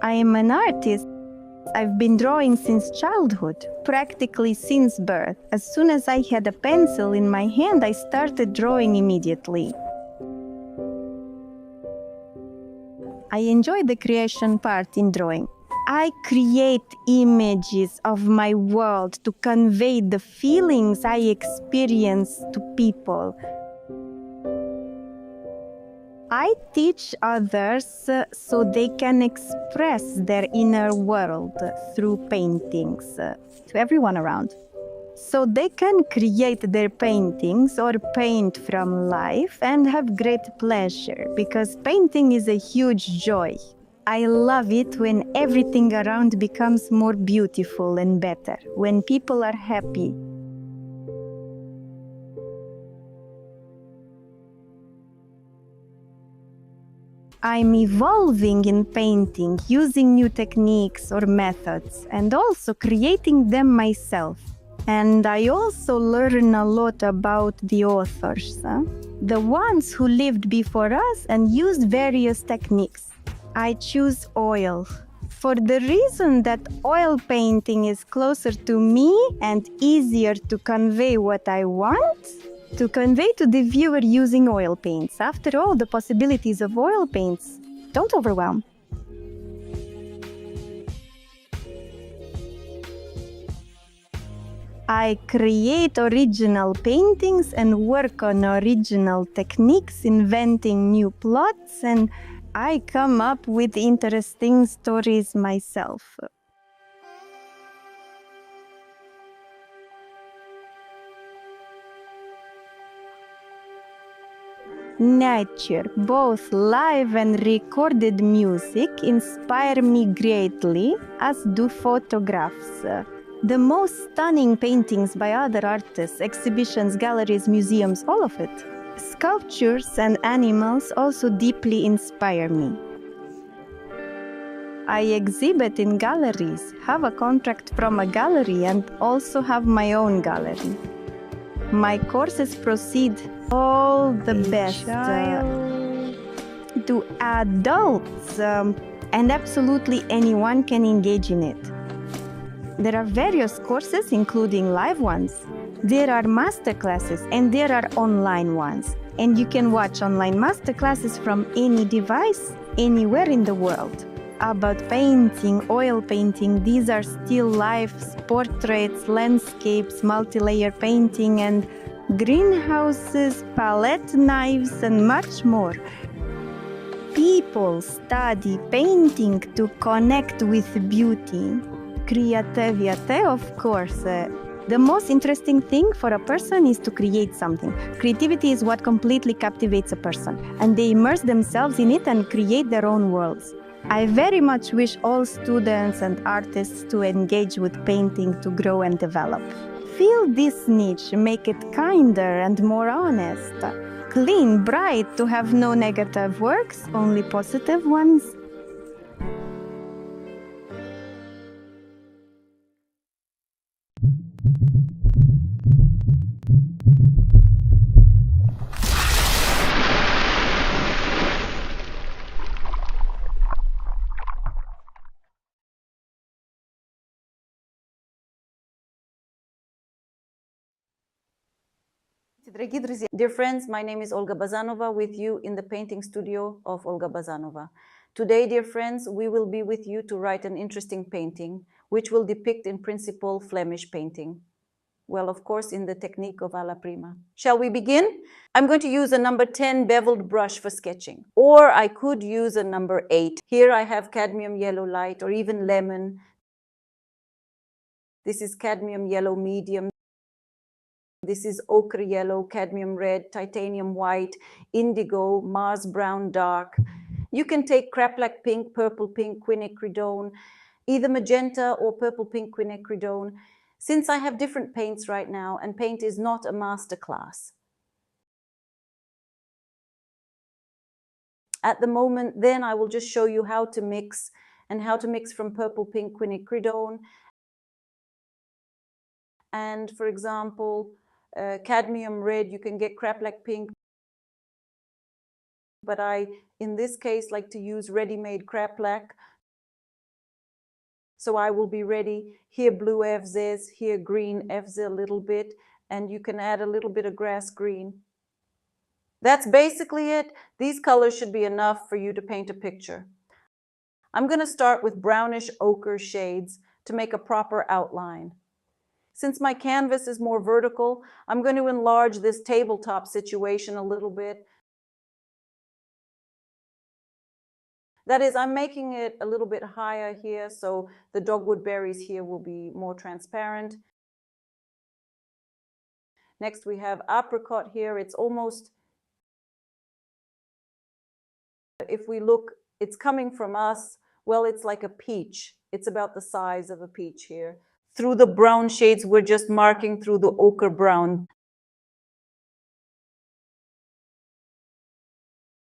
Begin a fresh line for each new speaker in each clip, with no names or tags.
I am an artist. I've been drawing since childhood, practically since birth. As soon as I had a pencil in my hand, I started drawing immediately. I enjoy the creation part in drawing. I create images of my world to convey the feelings I experience to people. I teach others so they can express their inner world through paintings to everyone around. So they can create their paintings or paint from life and have great pleasure, because painting is a huge joy. I love it when everything around becomes more beautiful and better, when people are happy. I'm evolving in painting, using new techniques or methods, and also creating them myself. And I also learn a lot about the authors, the ones who lived before us and used various techniques. I choose oil for the reason that oil painting is closer to me and easier to convey what I want to convey to the viewer using oil paints. After all, the possibilities of oil paints don't overwhelm. I create original paintings and work on original techniques, inventing new plots, and I come up with interesting stories myself. Nature, both live and recorded music, inspire me greatly, as do photographs. The most stunning paintings by other artists, exhibitions, galleries, museums, all of it. Sculptures and animals also deeply inspire me. I exhibit in galleries, have a contract from a gallery, and also have my own gallery. My courses proceed all the best to adults, and absolutely anyone can engage in it. There are various courses, including live ones. There are masterclasses, and there are online ones. And you can watch online masterclasses from any device, anywhere in the world. About painting, oil painting, these are still lifes, portraits, landscapes, multi-layer painting, and greenhouses, palette knives, and much more. People study painting to connect with beauty. Creativity, of course. The most interesting thing for a person is to create something. Creativity is what completely captivates a person, and they immerse themselves in it and create their own worlds. I very much wish all students and artists to engage with painting to grow and develop. Feel this niche, make it kinder and more honest. Clean, bright, to have no negative works, only positive ones.
Dear friends, my name is Olga Bazanova, with you in the painting studio of Olga Bazanova. Today, dear friends, we will be with you to write an interesting painting, which will depict in principle Flemish painting. Well, of course, in the technique of alla prima. Shall we begin? I'm going to use a number 10 beveled brush for sketching, or I could use a number 8. Here I have cadmium yellow light, or even lemon. This is cadmium yellow medium. This is ochre yellow, cadmium red, titanium white, indigo, Mars brown dark. You can take craplak pink, purple pink, quinacridone, either magenta or purple pink quinacridone. Since I have different paints right now, and paint is not a master class, at the moment, then I will just show you how to mix, and how to mix from purple pink quinacridone. And for example, cadmium red, you can get craplak pink, but I, in this case, like to use ready-made craplak. So I will be ready. Here blue evzes, here green evze a little bit, and you can add a little bit of grass green. That's basically it. These colors should be enough for you to paint a picture. I'm going to start with brownish ochre shades to make a proper outline. Since my canvas is more vertical, I'm going to enlarge this tabletop situation a little bit. That is, I'm making it a little bit higher here, so the dogwood berries here will be more transparent. Next we have apricot here. It's almost, if we look, it's coming from us, well, it's like a peach. It's about the size of a peach here. Through the brown shades, we're just marking through the ochre brown.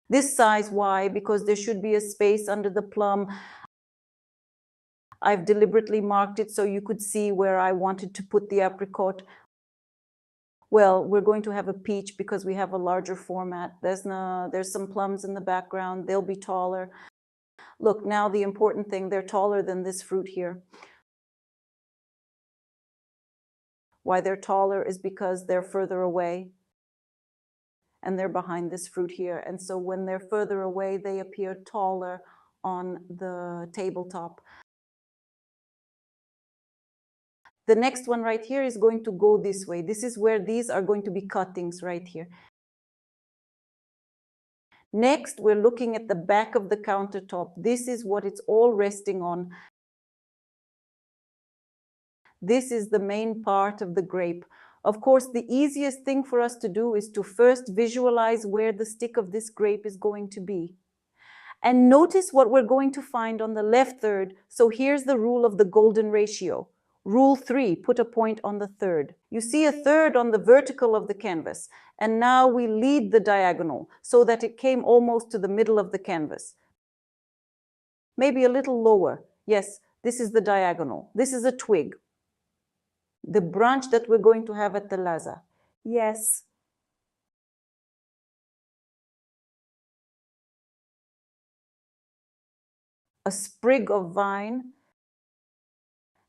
This size, why? Because there should be a space under the plum. I've deliberately marked it so you could see where I wanted to put the apricot. Well, we're going to have a peach because we have a larger format. There's some plums in the background. They'll be taller. Look, now the important thing, they're taller than this fruit here. Why they're taller is because they're further away and they're behind this fruit here. And so when they're further away, they appear taller on the tabletop. The next one right here is going to go this way. This is where these are going to be cuttings right here. Next, we're looking at the back of the countertop. This is what it's all resting on. This is the main part of the grape. Of course, the easiest thing for us to do is to first visualize where the stick of this grape is going to be. And notice what we're going to find on the left third. So here's the rule of the golden ratio. Rule 3, put a point on the third. You see a third on the vertical of the canvas. And now we lead the diagonal so that it came almost to the middle of the canvas. Maybe a little lower. Yes, this is the diagonal. This is a twig. The branch that we're going to have at the laza. Yes. A sprig of vine.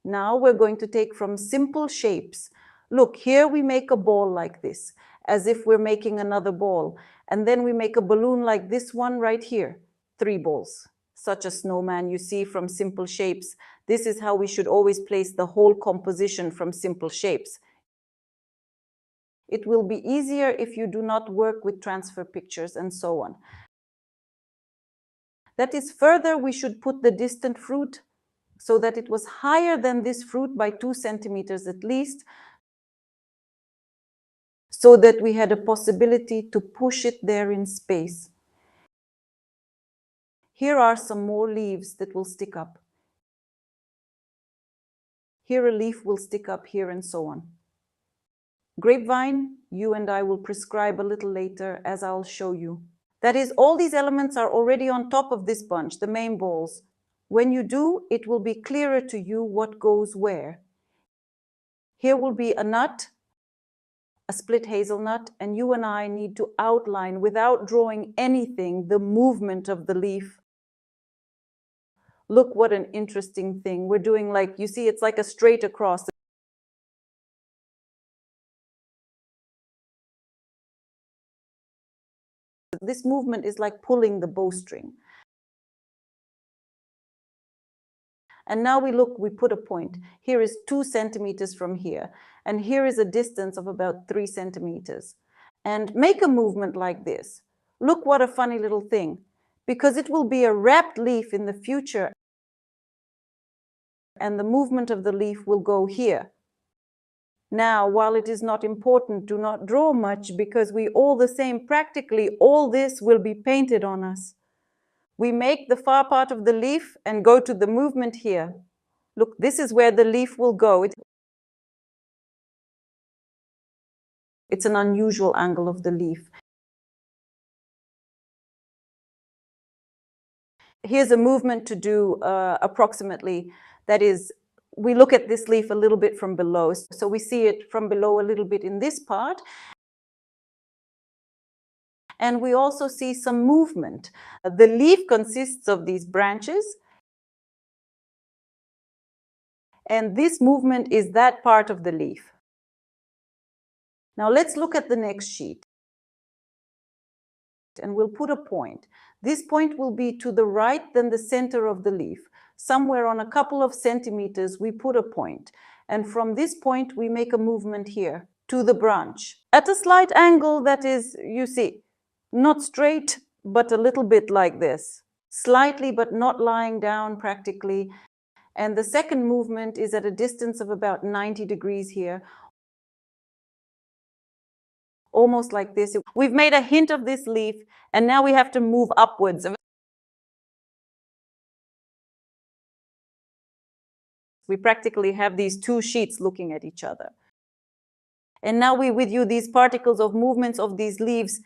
Now we're going to take from simple shapes. Look, here we make a ball like this, as if we're making another ball. And then we make a balloon like this one right here. 3 balls. Such a snowman you see from simple shapes. This is how we should always place the whole composition from simple shapes. It will be easier if you do not work with transfer pictures and so on. That is, further, we should put the distant fruit so that it was higher than this fruit by 2 centimeters at least, so that we had a possibility to push it there in space. Here are some more leaves that will stick up. Here a leaf will stick up here and so on. Grapevine, you and I will prescribe a little later, as I'll show you. That is, all these elements are already on top of this bunch, the main balls. When you do, it will be clearer to you what goes where. Here will be a nut, a split hazelnut, and you and I need to outline, without drawing anything, the movement of the leaf. Look what an interesting thing. We're doing, like, you see, it's like a straight across. This movement is like pulling the bowstring. And now we put a point. Here is 2 centimeters from here. And here is a distance of about 3 centimeters. And make a movement like this. Look what a funny little thing. Because it will be a wrapped leaf in the future. And the movement of the leaf will go here. Now, while it is not important, do not draw much, because we all the same, practically all this will be painted on us. We make the far part of the leaf and go to the movement here. Look, this is where the leaf will go. It's an unusual angle of the leaf. Here's a movement to do approximately. That is, we look at this leaf a little bit from below. So we see it from below a little bit in this part. And we also see some movement. The leaf consists of these branches. and this movement is that part of the leaf. Now let's look at the next sheet, and we'll put a point. This point will be to the right than the center of the leaf. Somewhere on a couple of centimeters, we put a point. And from this point, we make a movement here to the branch at a slight angle that is, you see, not straight, but a little bit like this. Slightly, but not lying down practically. And the second movement is at a distance of about 90 degrees here. Almost like this. We've made a hint of this leaf, and now we have to move upwards. We practically have these two sheets looking at each other. And now we with you these particles of movements of these leaves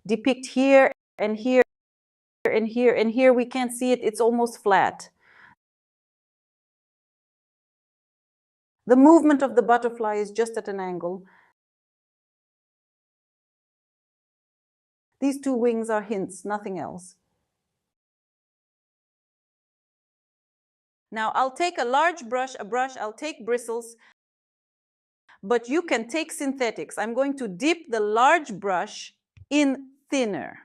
depict here and here and here and here. We can't see it, it's almost flat. The movement of the butterfly is just at an angle. These two wings are hints, nothing else. Now I'll take a large brush, I'll take bristles, but you can take synthetics. I'm going to dip the large brush in thinner.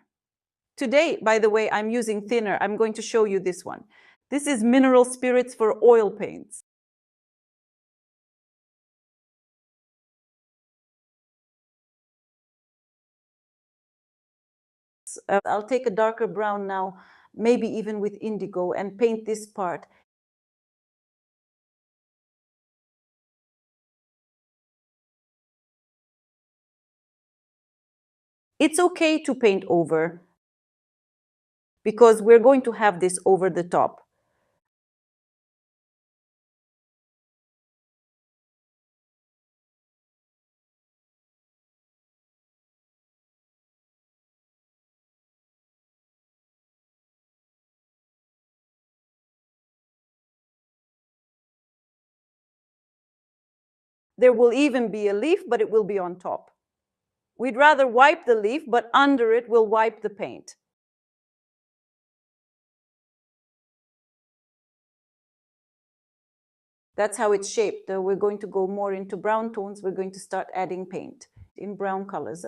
Today, by the way, I'm using thinner. I'm going to show you this one. This is mineral spirits for oil paints. I'll take a darker brown now, maybe even with indigo, and paint this part. It's okay to paint over, because we're going to have this over the top. There will even be a leaf, but it will be on top. We'd rather wipe the leaf, but under it we'll wipe the paint. That's how it's shaped. We're going to go more into brown tones. We're going to start adding paint in brown colors.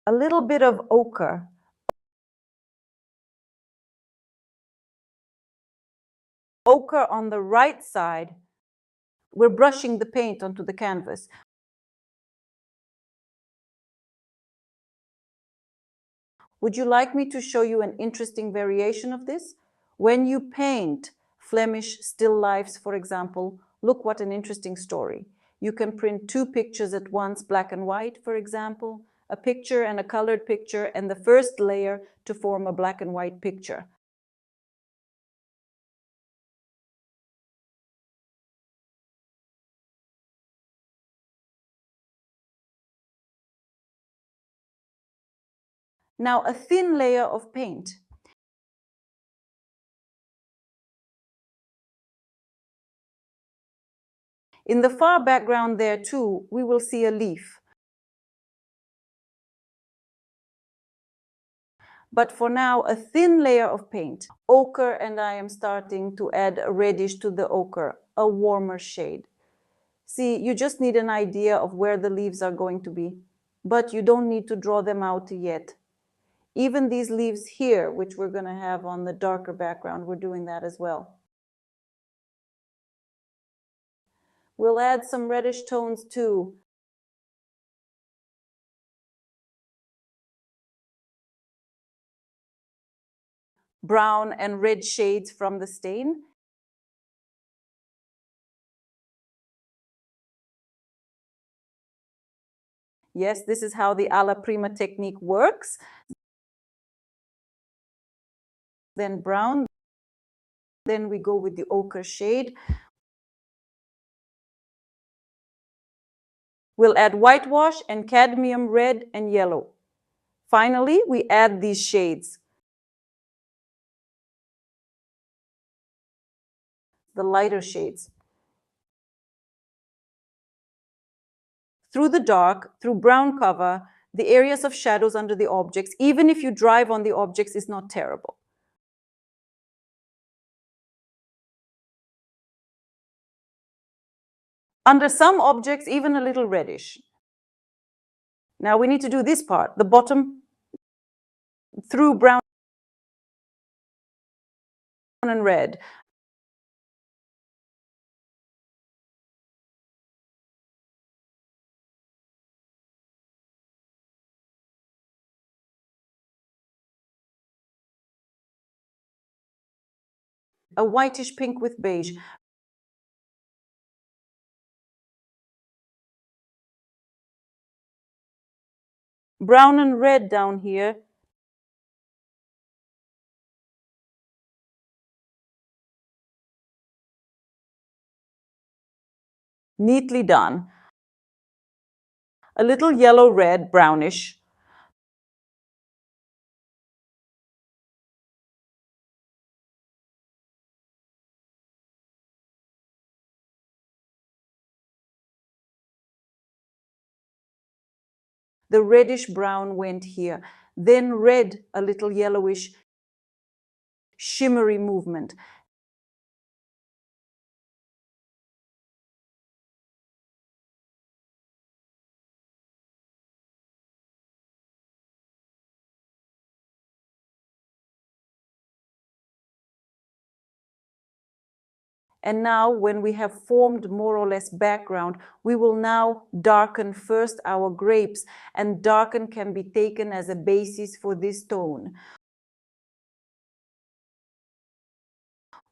A little bit of ochre. Ochre on the right side. We're brushing the paint onto the canvas. Would you like me to show you an interesting variation of this? When you paint Flemish still lifes, for example, look what an interesting story. You can print two pictures at once, black and white, for example, a picture and a colored picture, and the first layer to form a black and white picture. Now, a thin layer of paint. In the far background there too, we will see a leaf. But for now, a thin layer of paint. Ochre, and I am starting to add a reddish to the ochre, a warmer shade. See, you just need an idea of where the leaves are going to be, but you don't need to draw them out yet. Even these leaves here, which we're going to have on the darker background, we're doing that as well. We'll add some reddish tones too. Brown and red shades from the stain. Yes, this is how the alla prima technique works. Then brown. Then we go with the ochre shade. We'll add whitewash and cadmium red and yellow. Finally, we add these shades. The lighter shades. through the dark, through brown cover, the areas of shadows under the objects, even if you drive on the objects, is not terrible. Under some objects, even a little reddish. Now we need to do this part, the bottom, through brown and red. A whitish pink with beige. Brown and red down here. Neatly done. A little yellow, red, brownish. The reddish brown went here. Then red, a little yellowish, shimmery movement. And now, when we have formed more or less background, we will now darken first our grapes, and darken can be taken as a basis for this tone.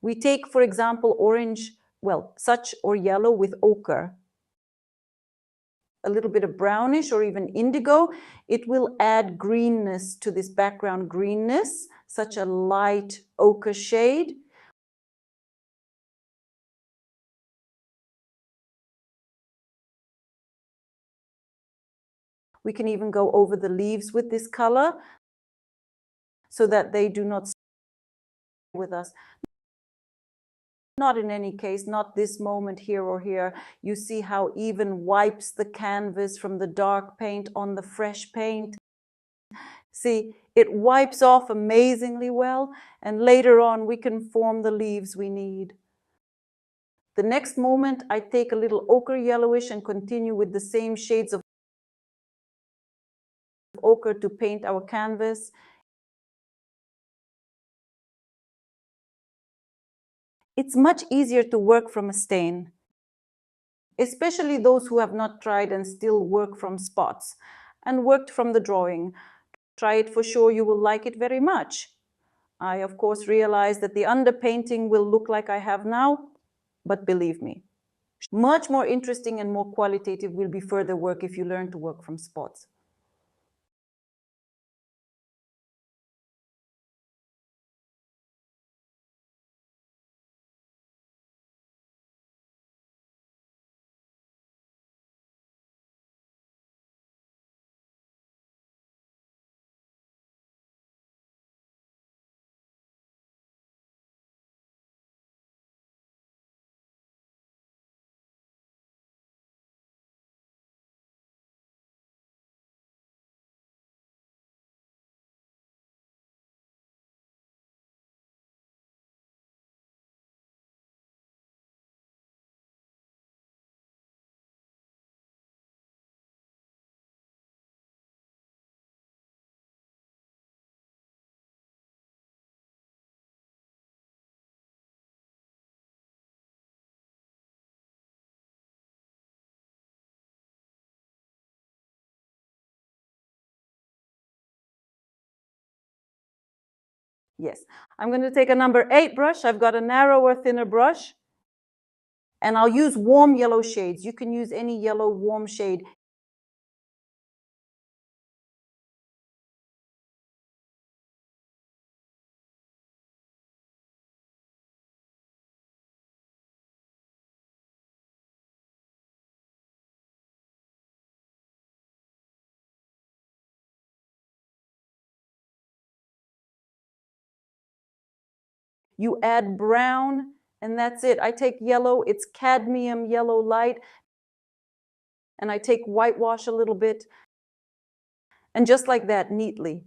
We take, for example, orange, well, such or yellow with ochre, a little bit of brownish or even indigo. It will add greenness to this background greenness, such a light ochre shade. We can even go over the leaves with this color so that they do not stay with us. Not in any case, not this moment here or here. You see how even wipes the canvas from the dark paint on the fresh paint. See, it wipes off amazingly well, and later on we can form the leaves we need. The next moment I take a little ochre yellowish and continue with the same shades of ochre to paint our canvas. It's much easier to work from a stain, especially those who have not tried and still work from spots and worked from the drawing. Try it for sure, you will like it very much. I, of course, realize that the underpainting will look like I have now, but believe me, much more interesting and more qualitative will be further work if you learn to work from spots. Yes, I'm going to take a number 8 brush. I've got a narrower, thinner brush, and I'll use warm yellow shades. You can use any yellow warm shade. You add brown, and that's it. I take yellow, it's cadmium yellow light, and I take whitewash a little bit, and just like that, neatly.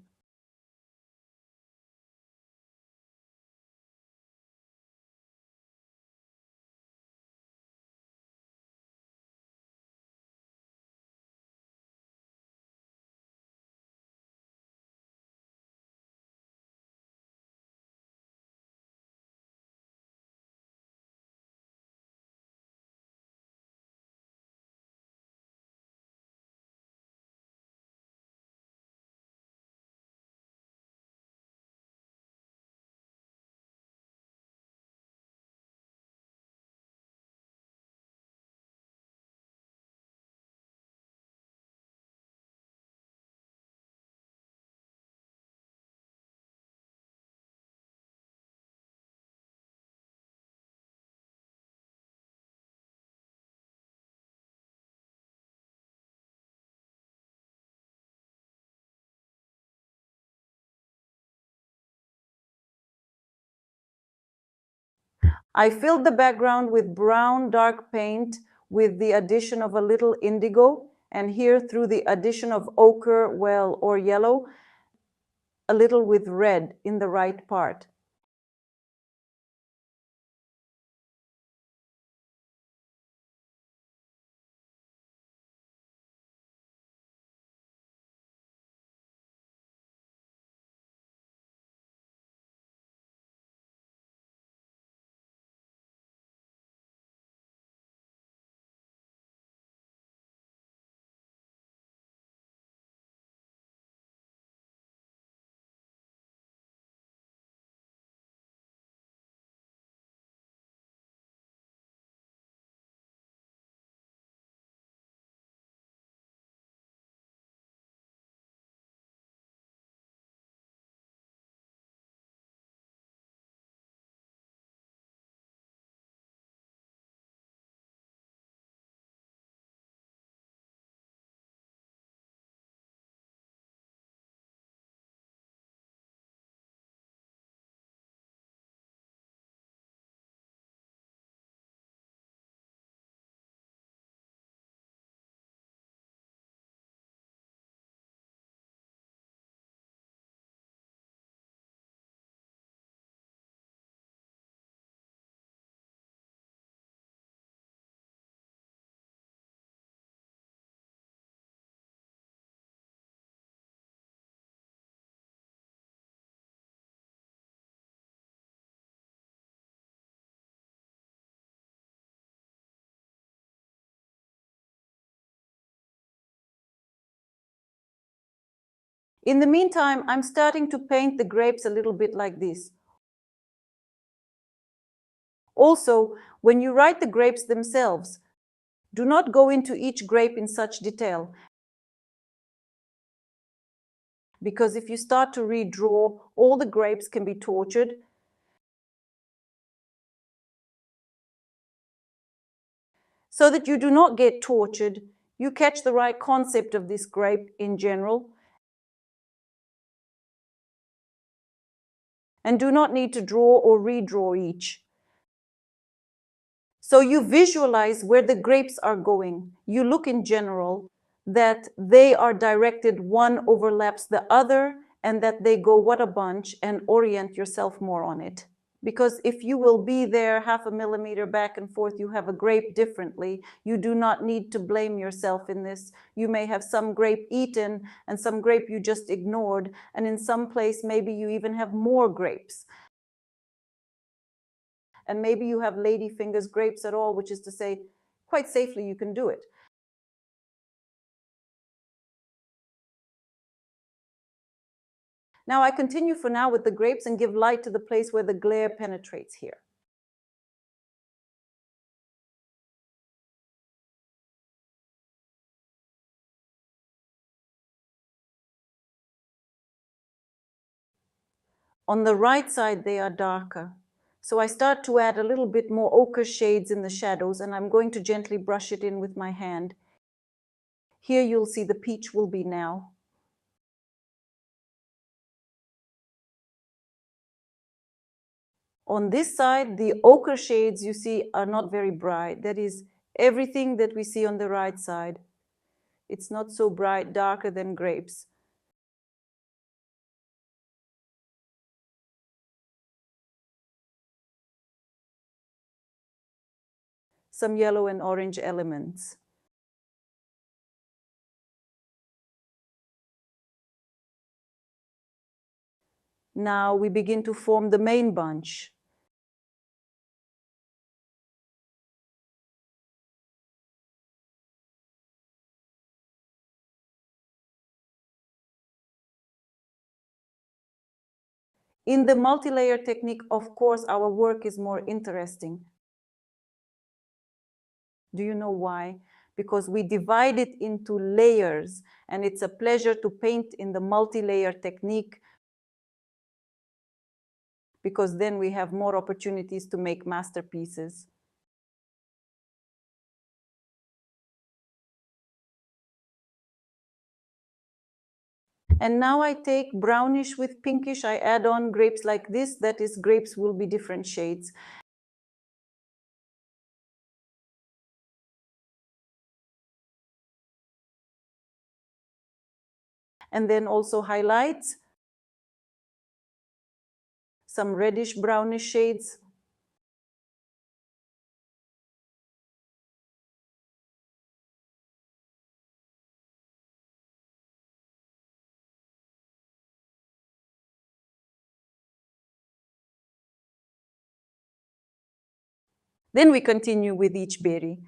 I filled the background with brown dark paint with the addition of a little indigo, and here through the addition of ochre, well, or yellow, a little with red in the right part. In the meantime, I'm starting to paint the grapes a little bit like this. Also, when you write the grapes themselves, do not go into each grape in such detail, because if you start to redraw, all the grapes can be tortured. So that you do not get tortured, you catch the right concept of this grape in general, and do not need to draw or redraw each. So you visualize where the grapes are going. You look in general that they are directed, one overlaps the other, and that they go what a bunch, and orient yourself more on it. Because if you will be there half a millimeter back and forth, you have a grape differently. You do not need to blame yourself in this. You may have some grape eaten and some grape you just ignored, and in some place maybe you even have more grapes. And maybe you have ladyfingers grapes at all, which is to say, quite safely you can do it. Now I continue for now with the grapes and give light to the place where the glare penetrates here. On the right side, they are darker. So I start to add a little bit more ochre shades in the shadows, and I'm going to gently brush it in with my hand. Here you'll see the peach will be now. On this side, the ochre shades you see are not very bright. That is everything that we see on the right side. It's not so bright, darker than grapes. Some yellow and orange elements. Now we begin to form the main bunch. In the multi-layer technique, of course, our work is more interesting. Do you know why? Because we divide it into layers, and it's a pleasure to paint in the multi-layer technique, because then we have more opportunities to make masterpieces. And now I take brownish with pinkish, I add on grapes like this, that is, grapes will be different shades. And then also highlights, some reddish brownish shades. Then we continue with each berry.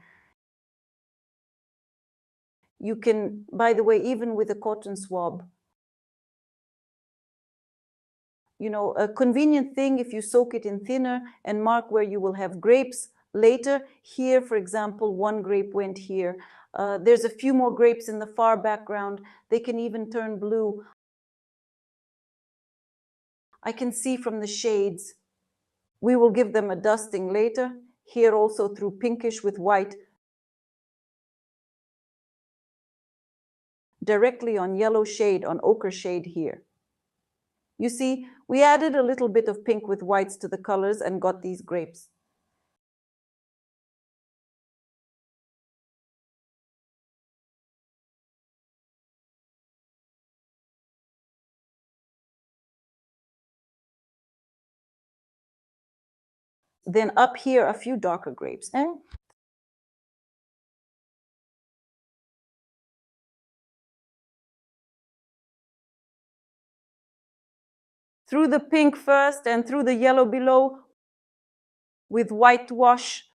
You can, by the way, even with a cotton swab, you know, a convenient thing if you soak it in thinner and mark where you will have grapes later. Here, for example, one grape went here. There's a few more grapes in the far background. They can even turn blue. I can see from the shades. We will give them a dusting later. Here also through pinkish with white. Directly on yellow shade, on ochre shade here. You see, we added a little bit of pink with whites to the colors and got these grapes. Then up here, a few darker grapes. Through the pink first and through the yellow below with whitewash.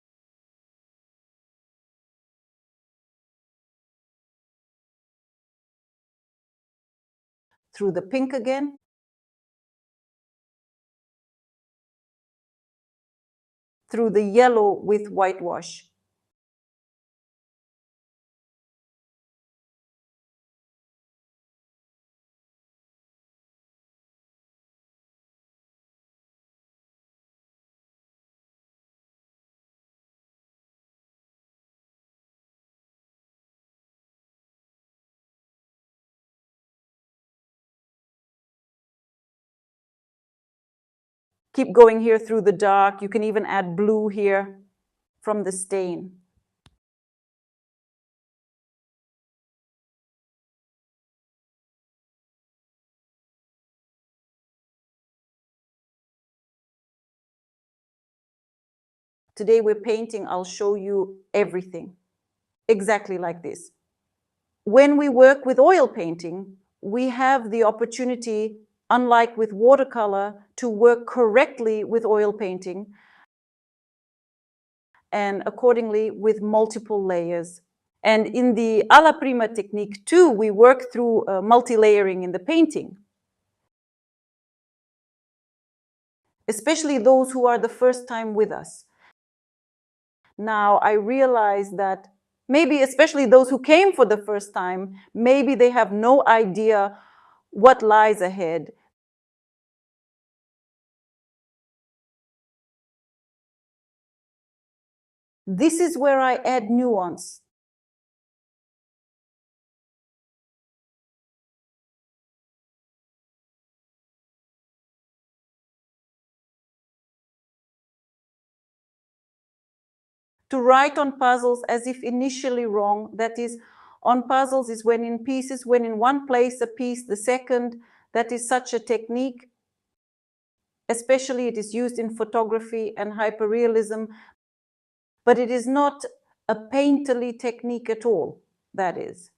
Through the pink again. Through the yellow with whitewash. Keep going here through the dark. You can even add blue here from the stain. Today we're painting, I'll show you everything. Exactly like this. When we work with oil painting, we have the opportunity, unlike with watercolor, to work correctly with oil painting and accordingly with multiple layers. And in the alla prima technique too, we work through multi-layering in the painting. Especially those who are the first time with us. Now I realize that maybe especially those who came for the first time, maybe they have no idea what lies ahead. This is where I add nuance. To write on puzzles as if initially wrong, that is, On puzzles is when in pieces, when in one place a piece, the second. That is such a technique. Especially it is used in photography and hyperrealism, but it is not a painterly technique at all, that is.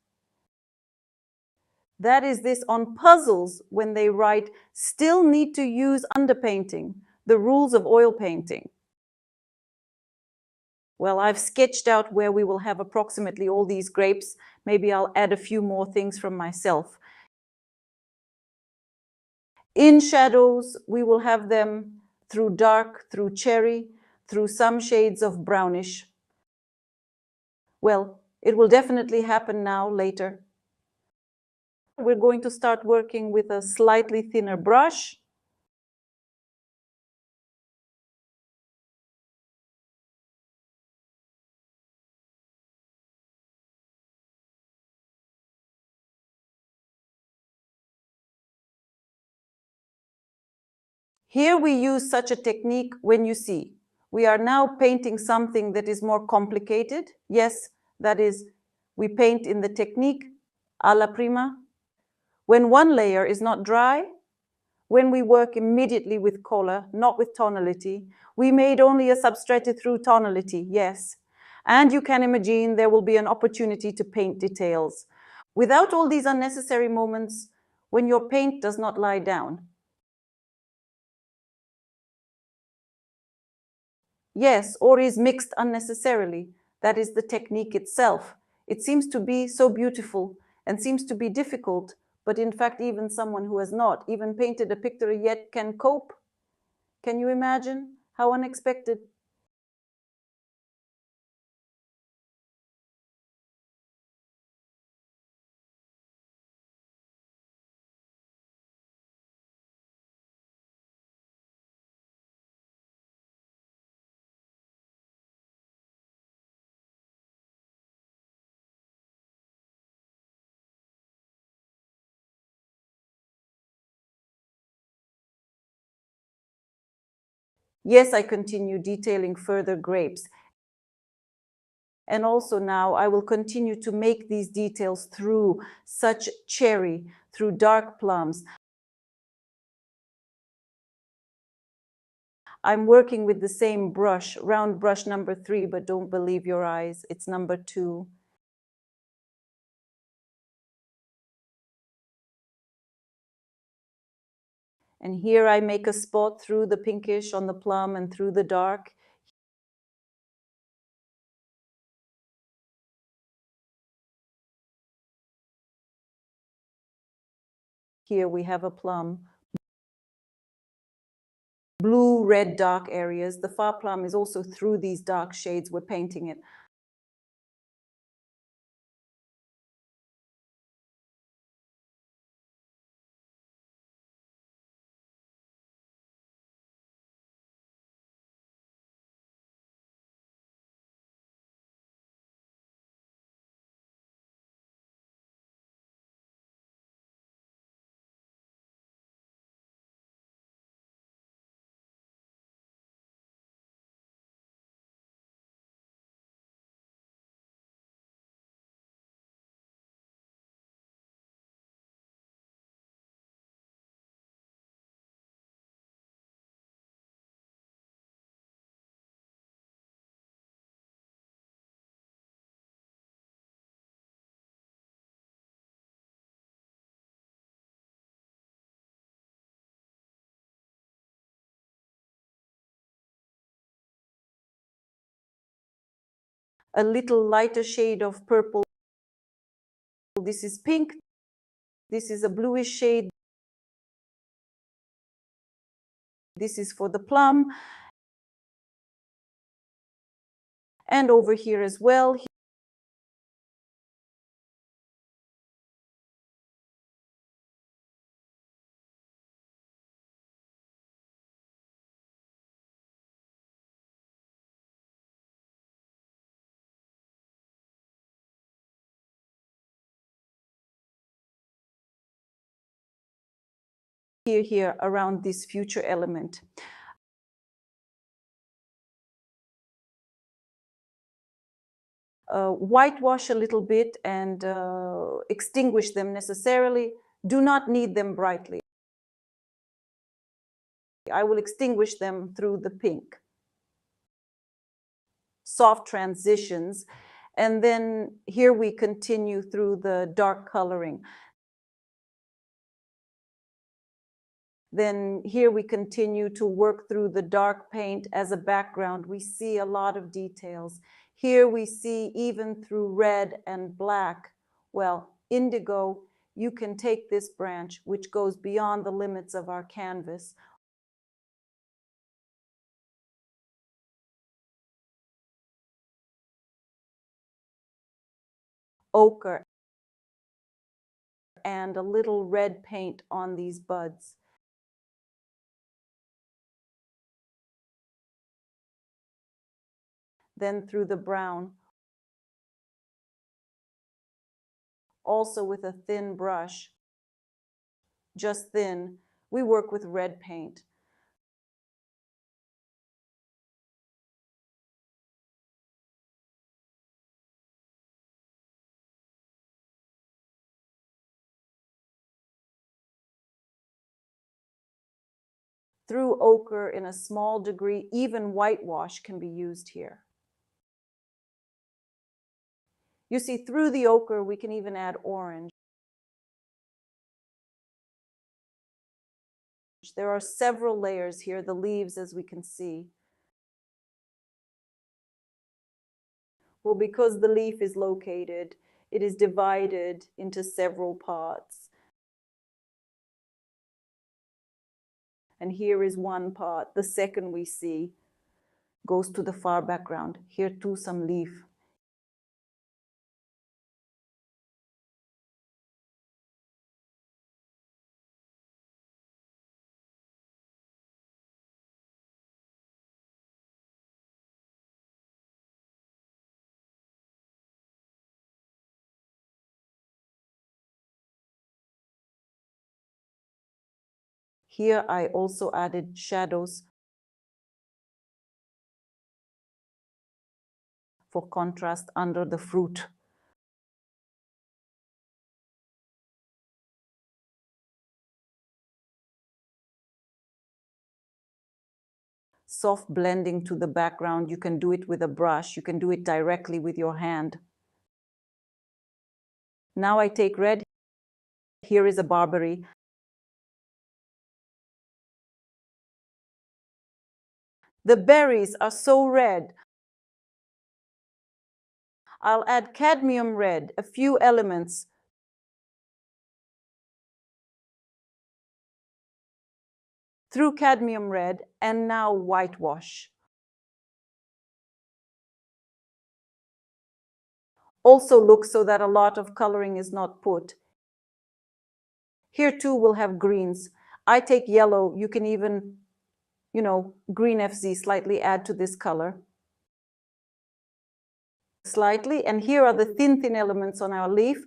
That is this on puzzles, when they write, still need to use underpainting, the rules of oil painting. Well, I've sketched out where we will have approximately all these grapes. Maybe I'll add a few more things from myself. In shadows, we will have them through dark, through cherry, through some shades of brownish. Well, it will definitely happen now, later. We're going to start working with a slightly thinner brush. Here we use such a technique when you see. We are now painting something that is more complicated. Yes, that is, we paint in the technique alla prima. When one layer is not dry, when we work immediately with color, not with tonality, we made only a substrated through tonality, yes. And you can imagine there will be an opportunity to paint details. Without all these unnecessary moments, when your paint does not lie down. Yes, or is mixed unnecessarily. That is the technique itself. It seems to be so beautiful and seems to be difficult, but in fact, even someone who has not even painted a picture yet can cope. Can you imagine how unexpected? Yes, I continue detailing further grapes. And also now I will continue to make these details through such cherry, through dark plums. I'm working with the same brush, round brush number 3, but don't believe your eyes, it's number 2. And here I make a spot through the pinkish on the plum and through the dark. Here we have a plum. Blue, red, dark areas. The far plum is also through these dark shades. We're painting it. A little lighter shade of purple. This is pink. This is a bluish shade. This is for the plum. And over here as well. Here around this future element. whitewash a little bit and extinguish them necessarily. Do not knead them brightly. I will extinguish them through the pink. Soft transitions. And then here we continue through the dark coloring. Then here we continue to work through the dark paint as a background. We see a lot of details. Here we see even through red and black, well, indigo, you can take this branch, which goes beyond the limits of our canvas. Ochre and a little red paint on these buds. Then through the brown, also with a thin brush, just thin, we work with red paint. Through ochre in a small degree, even whitewash can be used here. You see, through the ochre, we can even add orange. There are several layers here, the leaves, as we can see. Well, because the leaf is located, it is divided into several parts. And here is one part. The second we see goes to the far background. Here too, some leaf. Here I also added shadows for contrast under the fruit. Soft blending to the background. You can do it with a brush. You can do it directly with your hand. Now I take red. Here is a barberry. The berries are so red. I'll add cadmium red, a few elements. Through cadmium red, and now whitewash. Also look so that a lot of coloring is not put. Here too we'll have greens. I take yellow. You can even, green FZ, slightly add to this color. Slightly, and here are the thin elements on our leaf.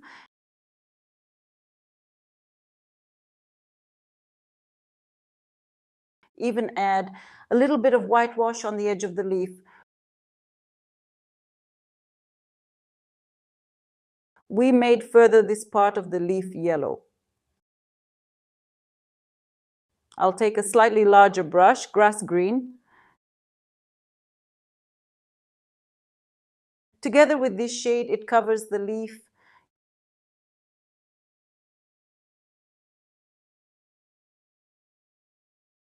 Even add a little bit of whitewash on the edge of the leaf. We made further this part of the leaf yellow. I'll take a slightly larger brush, grass green. Together with this shade, it covers the leaf.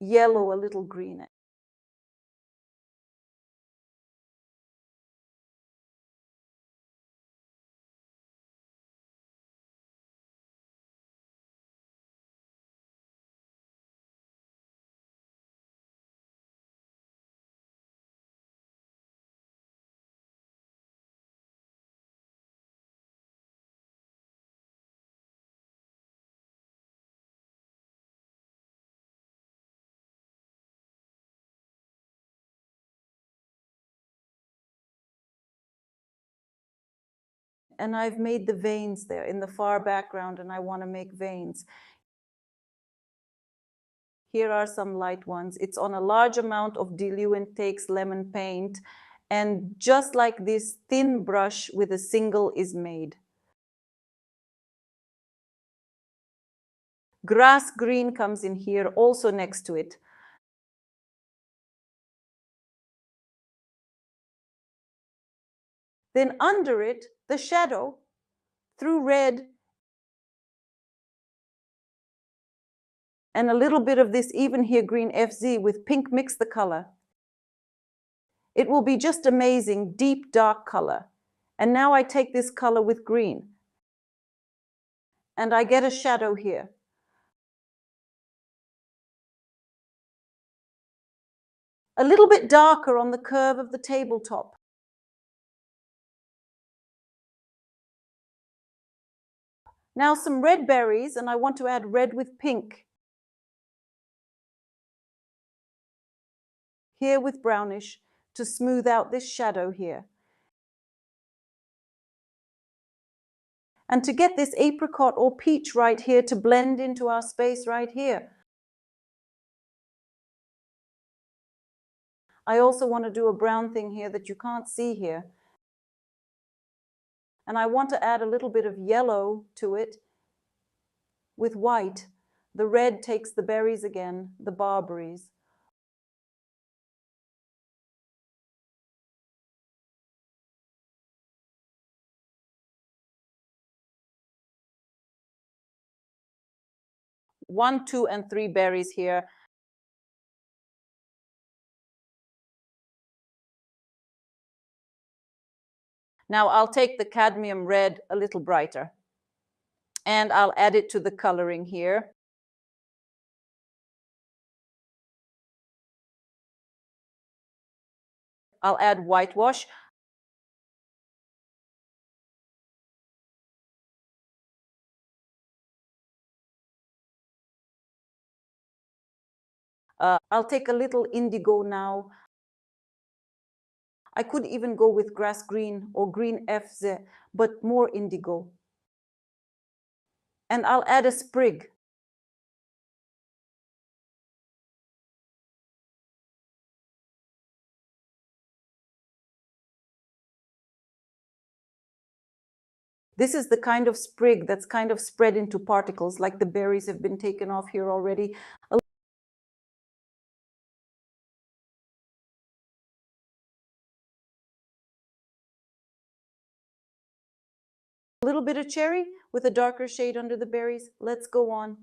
Yellow, a little green. And I've made the veins there in the far background, and I want to make veins. Here are some light ones. It's on a large amount of diluent, takes lemon paint, And just like this thin brush with a single is made. Grass green comes in here, also next to it. Then under it, the shadow, through red and a little bit of this even here green FZ with pink, mix the color. It will be just amazing, deep, dark color. And now I take this color with green and I get a shadow here. A little bit darker on the curve of the tabletop. Now some red berries, and I want to add red with pink. Here with brownish to smooth out this shadow here. And to get this apricot or peach right here to blend into our space right here. I also want to do a brown thing here that you can't see here. And I want to add a little bit of yellow to it with white. The red takes the berries again, the barberries. One, two, and three berries here. Now I'll take the cadmium red a little brighter and I'll add it to the coloring here. I'll add whitewash. I'll take a little indigo now. I could even go with grass green or green FZ, but more indigo. And I'll add a sprig. This is the kind of sprig that's kind of spread into particles, like the berries have been taken off here already. A little bit of cherry with a darker shade under the berries. Let's go on.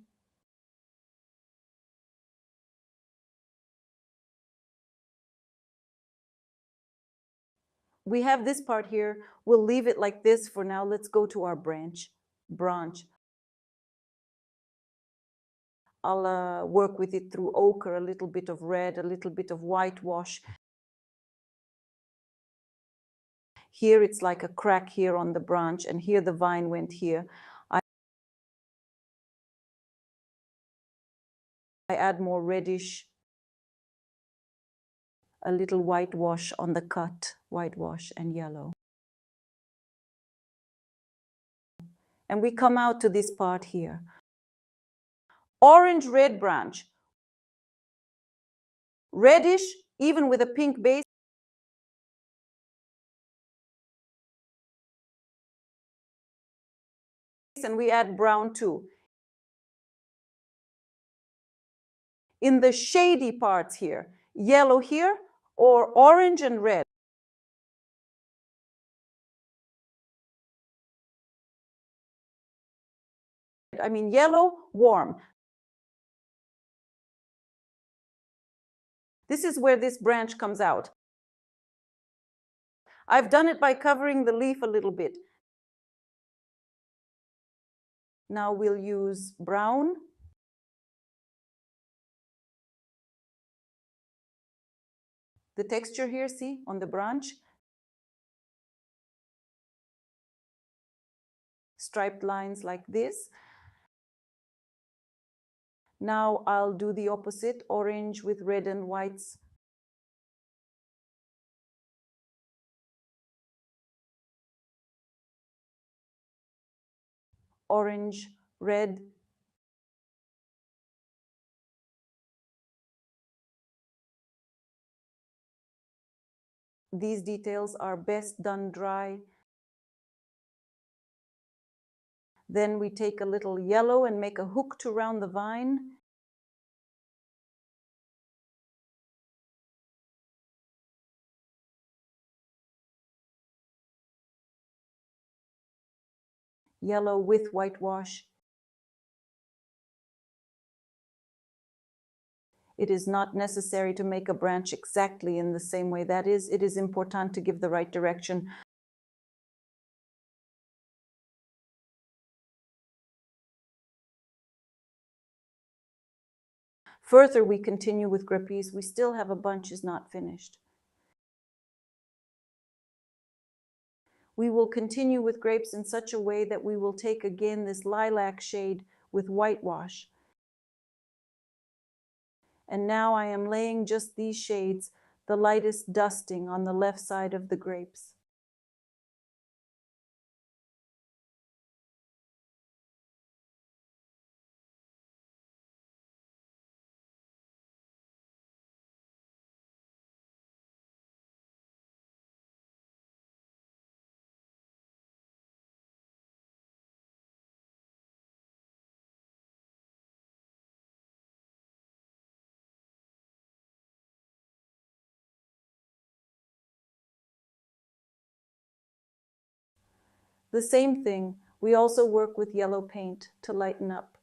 We have this part here. We'll leave it like this for now. Let's go to our branch. I'll work with it through ochre, a little bit of red, a little bit of whitewash. Here it's like a crack here on the branch, and here the vine went here. I add more reddish, a little whitewash on the cut, whitewash and yellow. And we come out to this part here. Orange-red branch. Reddish, even with a pink base. And we add brown too. In the shady parts here, yellow here, or orange and red. I mean yellow, warm. This is where this branch comes out. I've done it by covering the leaf a little bit. Now we'll use brown. The texture here, see, on the branch. Striped lines like this. Now I'll do the opposite, orange with red and whites. Orange, red. These details are best done dry. Then we take a little yellow and make a hook to round the vine. Yellow with whitewash. It is not necessary to make a branch exactly in the same way. That is, it is important to give the right direction. Further, we continue with grapes. We still have a bunch is not finished. We will continue with grapes in such a way that we will take again this lilac shade with whitewash. And now I am laying just these shades, the lightest dusting on the left side of the grapes. The same thing, we also work with yellow paint to lighten up.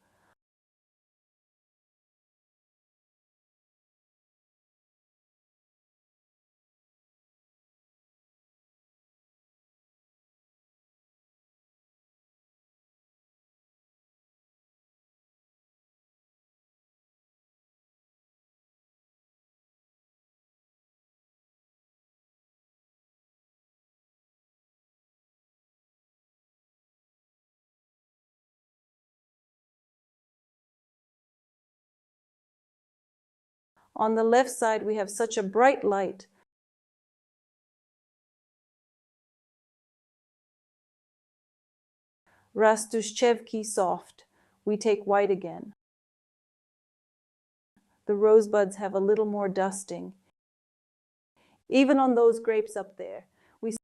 On the left side, we have such a bright light. Rastushchevki soft. We take white again. The rosebuds have a little more dusting. Even on those grapes up there, we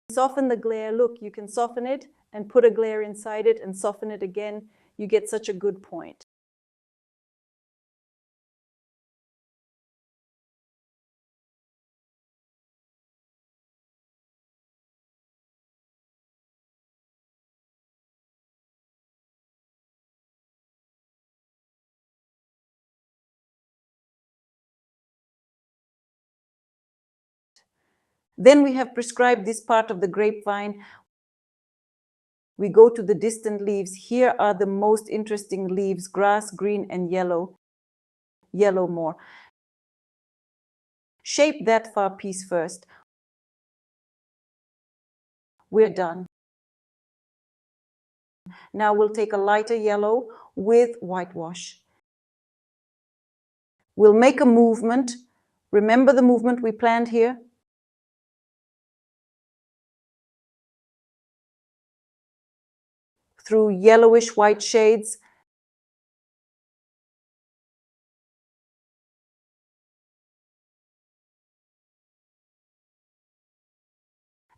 soften the glare. Look, you can soften it and put a glare inside it and soften it again. You get such a good point. Then we have prescribed this part of the grapevine. We go to the distant leaves. Here are the most interesting leaves, grass, green, and yellow. Yellow more. Shape that far piece first. We're done. Now we'll take a lighter yellow with whitewash. We'll make a movement. Remember the movement we planned here? Through yellowish white shades.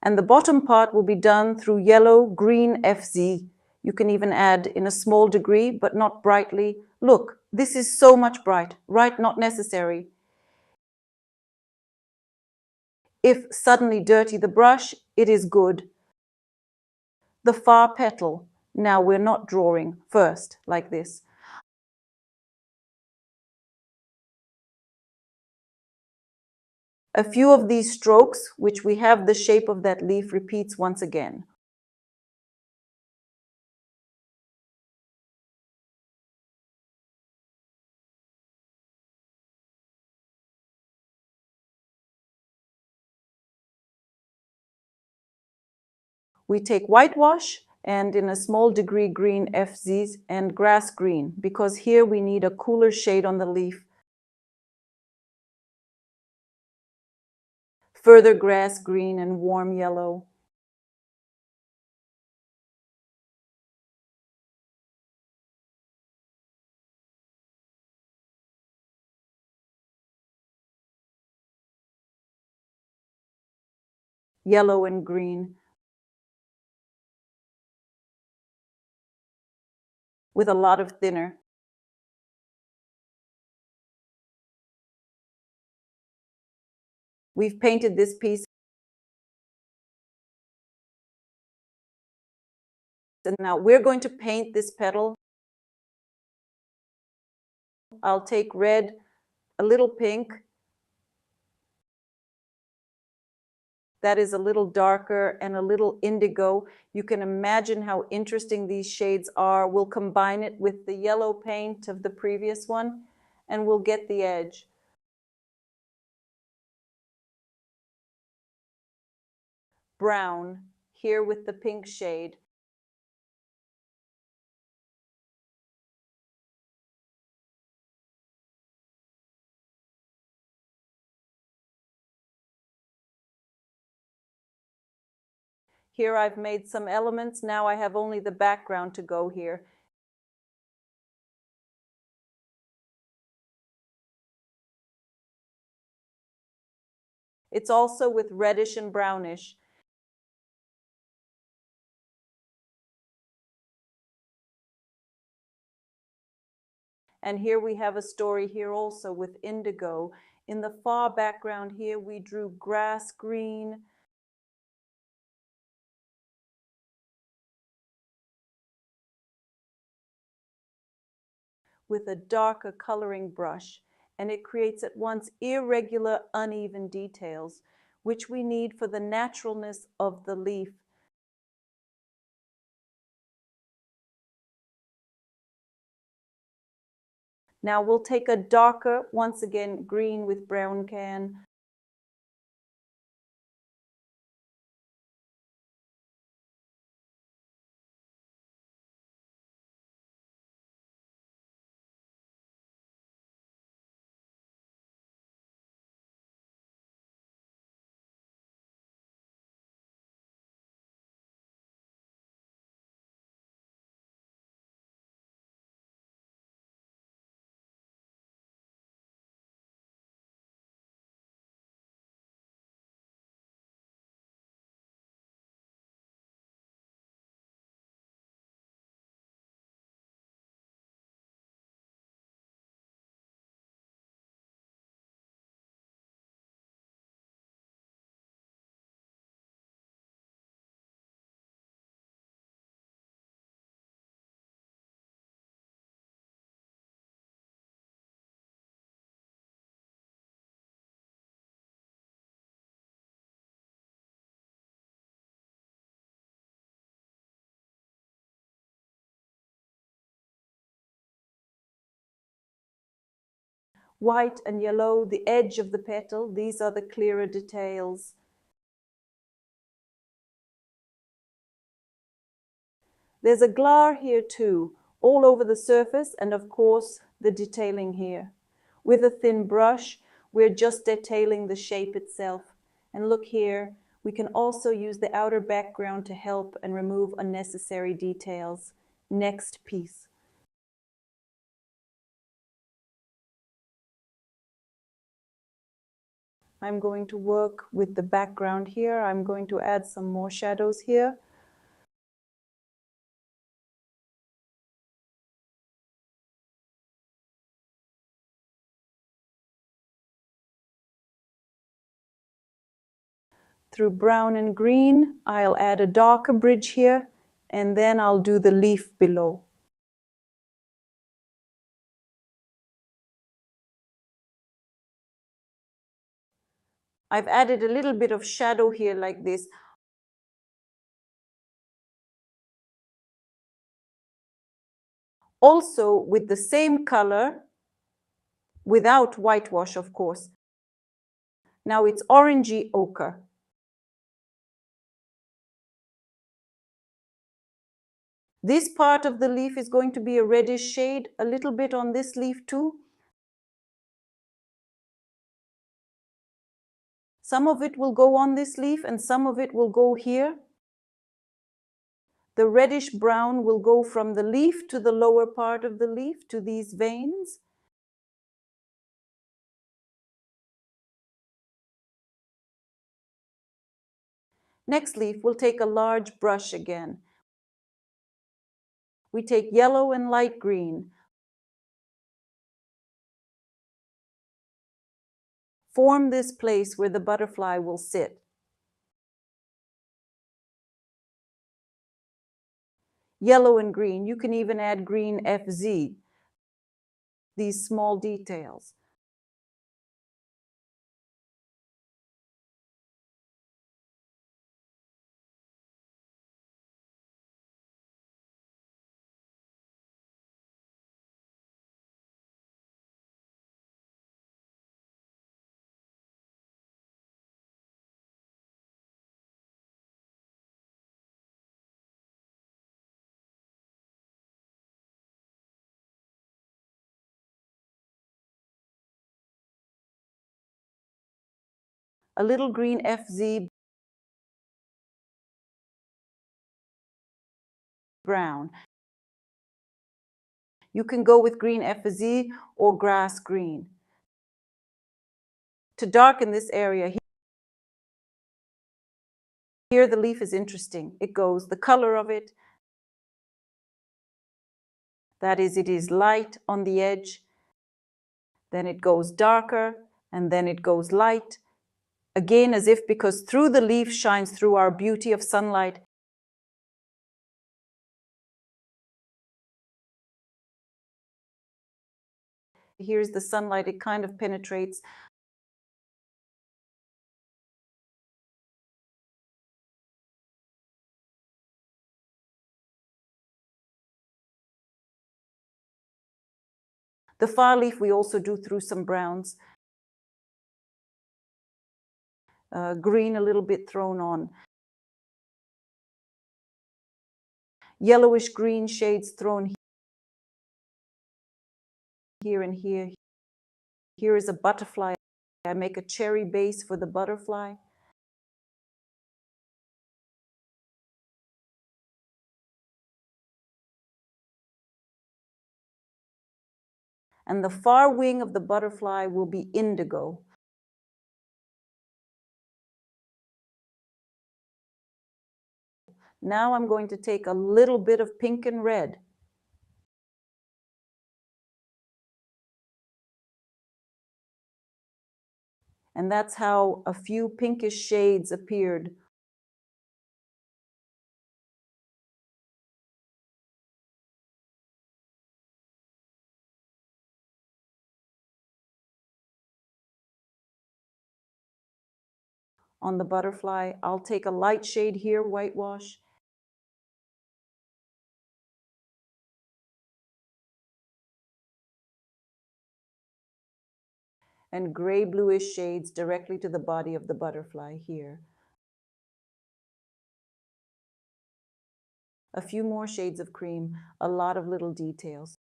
And the bottom part will be done through yellow, green, FZ. You can even add in a small degree, but not brightly. Look, this is so much bright. Not necessary. If suddenly dirty the brush, it is good. The far petal. Now we're not drawing first, like this. A few of these strokes, which we have the shape of that leaf, repeats once again. We take whitewash and in a small degree green FZs and grass green, because here we need a cooler shade on the leaf. further grass green and warm yellow. Yellow and green, with a lot of thinner. We've painted this piece, and now we're going to paint this petal. I'll take red, a little pink, that is a little darker, and a little indigo. You can imagine how interesting these shades are. We'll combine it with the yellow paint of the previous one, and we'll get the edge. Brown, here with the pink shade. Here I've made some elements. Now I have only the background to go here. It's also with reddish and brownish. And here we have a story here also with indigo. In the far background here, we drew grass green, with a darker coloring brush, and it creates at once irregular, uneven details, which we need for the naturalness of the leaf. Now we'll take a darker, once again, green with brown can. White and yellow, the edge of the petal, these are the clearer details. There's a glare here too, all over the surface, and of course the detailing here. With a thin brush, we're just detailing the shape itself. And look here, we can also use the outer background to help and remove unnecessary details. Next piece. I'm going to work with the background here. I'm going to add some more shadows here. Through brown and green, I'll add a darker bridge here, and then I'll do the leaf below. I've added a little bit of shadow here like this. Also with the same color, without whitewash, of course. Now it's orangey ochre. This part of the leaf is going to be a reddish shade, a little bit on this leaf too. Some of it will go on this leaf and some of it will go here. The reddish brown will go from the leaf to the lower part of the leaf to these veins. Next leaf, we'll take a large brush again. We take yellow and light green. Form this place where the butterfly will sit. Yellow and green, you can even add green FZ, these small details. A little green FZ brown. You can go with green FZ or grass green. To darken this area, here the leaf is interesting. It goes, the color of it, that is, it is light on the edge, then it goes darker, and then it goes light. Again, as if because through the leaf shines through our beauty of sunlight. Here's the sunlight, it kind of penetrates. The far leaf we also do through some browns. Green a little bit thrown on. Yellowish green shades thrown here and here. Here is a butterfly. I make a cherry base for the butterfly. And the far wing of the butterfly will be indigo. Now I'm going to take a little bit of pink and red. And that's how a few pinkish shades appeared. On the butterfly, I'll take a light shade here, whitewash. And gray bluish shades directly to the body of the butterfly here. A few more shades of cream, a lot of little details.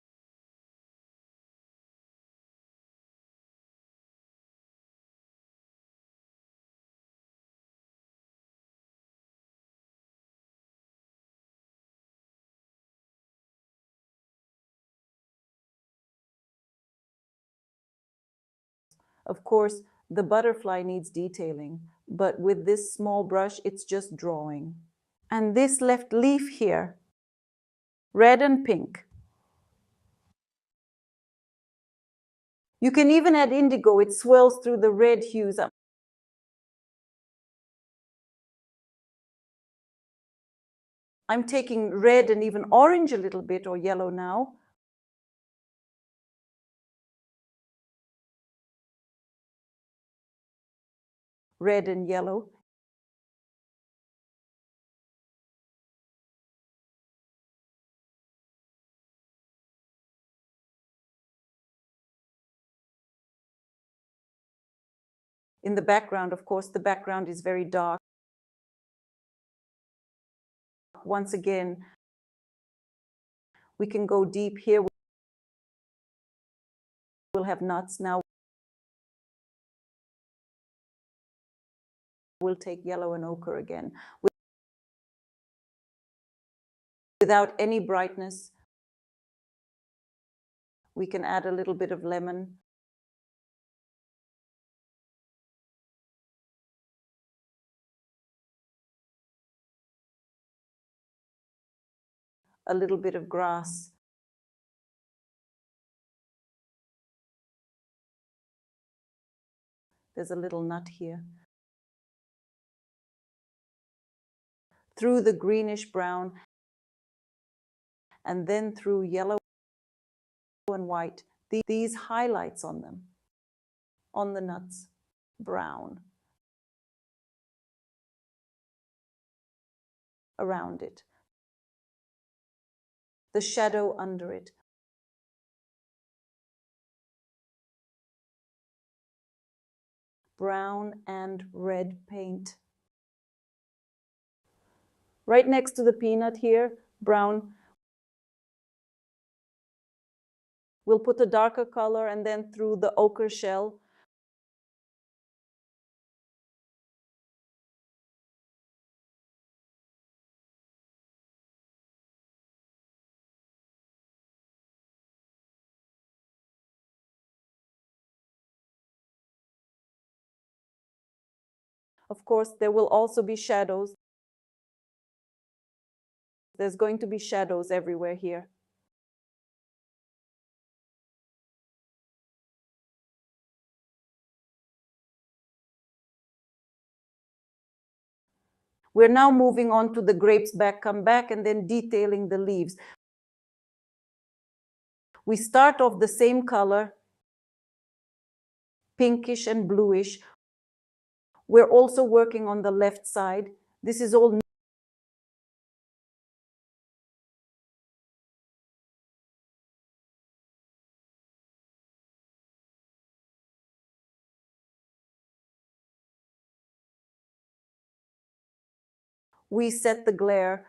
Of course, the butterfly needs detailing, but with this small brush, it's just drawing. And this left leaf here, red and pink. You can even add indigo, it swells through the red hues. I'm taking red and even orange a little bit, or yellow now. Red and yellow. In the background, of course, the background is very dark. Once again, we can go deep here. We'll have nuts now. We'll take yellow and ochre again. Without any brightness, we can add a little bit of lemon. A little bit of grass. There's a little nut here. Through the greenish brown, and then through yellow and white, these highlights on them, on the nuts, brown, around it, the shadow under it, brown and red paint. Right next to the peanut here, brown, we'll put a darker color, and then through the ochre shell, of course, there will also be shadows. There's going to be shadows everywhere here. We're now moving on to the grapes come back, and then detailing the leaves. We start off the same color, pinkish and bluish. We're also working on the left side. This is all we set the glare.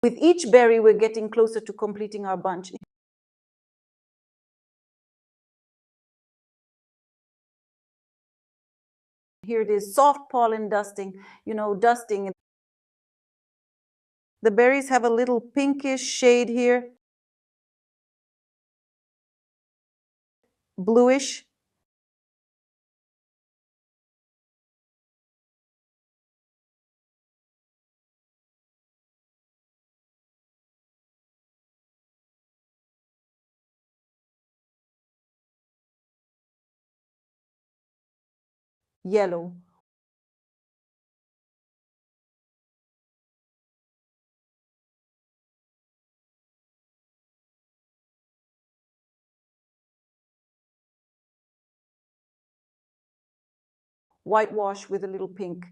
With each berry, we're getting closer to completing our bunch. Here it is, soft pollen dusting, dusting. The berries have a little pinkish shade here, bluish. Yellow. Whitewash with a little pink.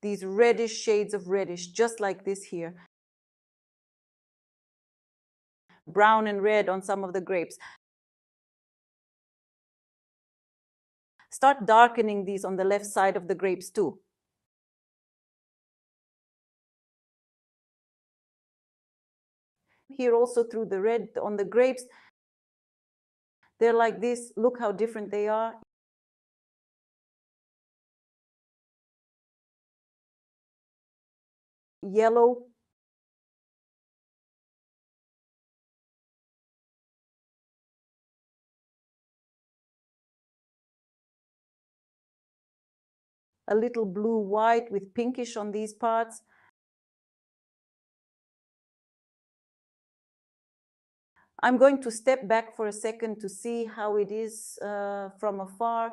These reddish shades of reddish, just like this here. Brown and red on some of the grapes. Start darkening these on the left side of the grapes too. Here also through the red on the grapes. They're like this. Look how different they are. Yellow. A little blue-white with pinkish on these parts. I'm going to step back for a second to see how it is from afar.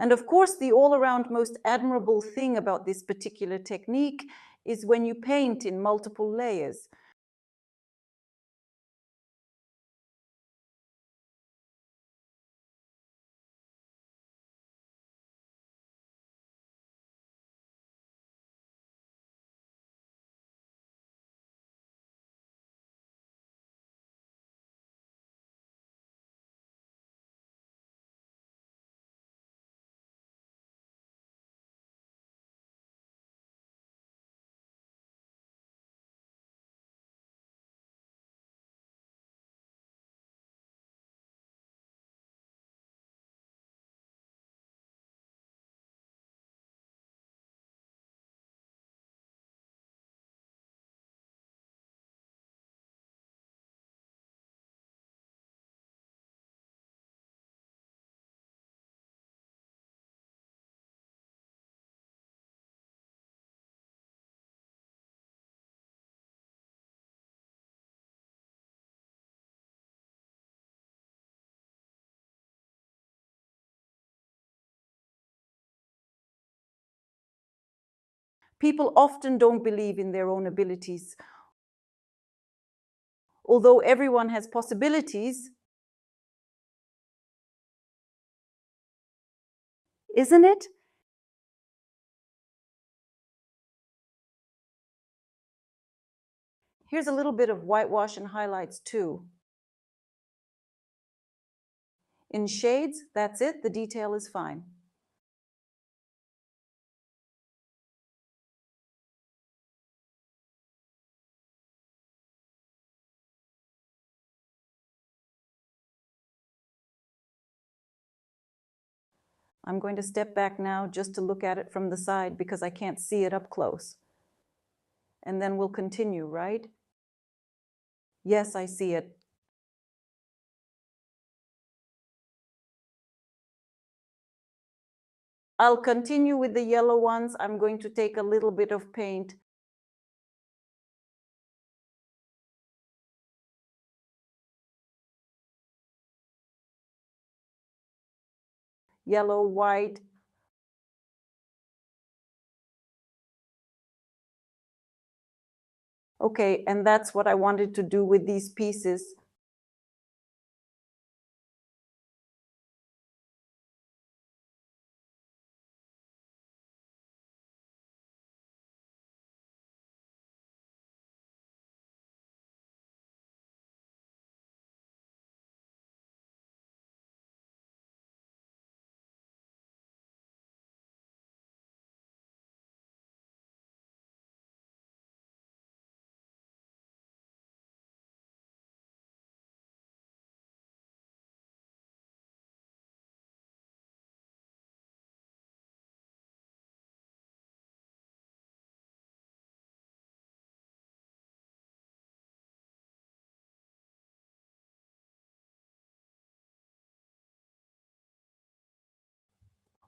And of course, the all-around most admirable thing about this particular technique is when you paint in multiple layers. People often don't believe in their own abilities. Although everyone has possibilities, isn't it? Here's a little bit of whitewash and highlights too. In shades, that's it, the detail is fine. I'm going to step back now just to look at it from the side because I can't see it up close. And then we'll continue, right? Yes, I see it. I'll continue with the yellow ones. I'm going to take a little bit of paint. Yellow, white. Okay, and that's what I wanted to do with these pieces.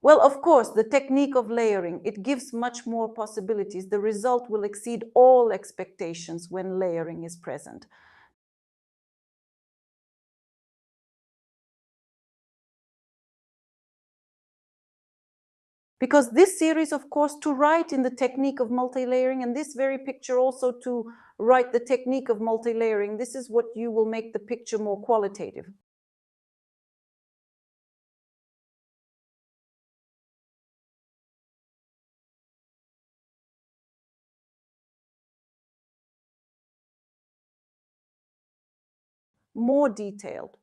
Well, of course, the technique of layering, it gives much more possibilities. The result will exceed all expectations when layering is present. Because this series, of course, to write in the technique of multi-layering, and this very picture also to write the technique of multi-layering, this is what you will make the picture more qualitative. More detailed.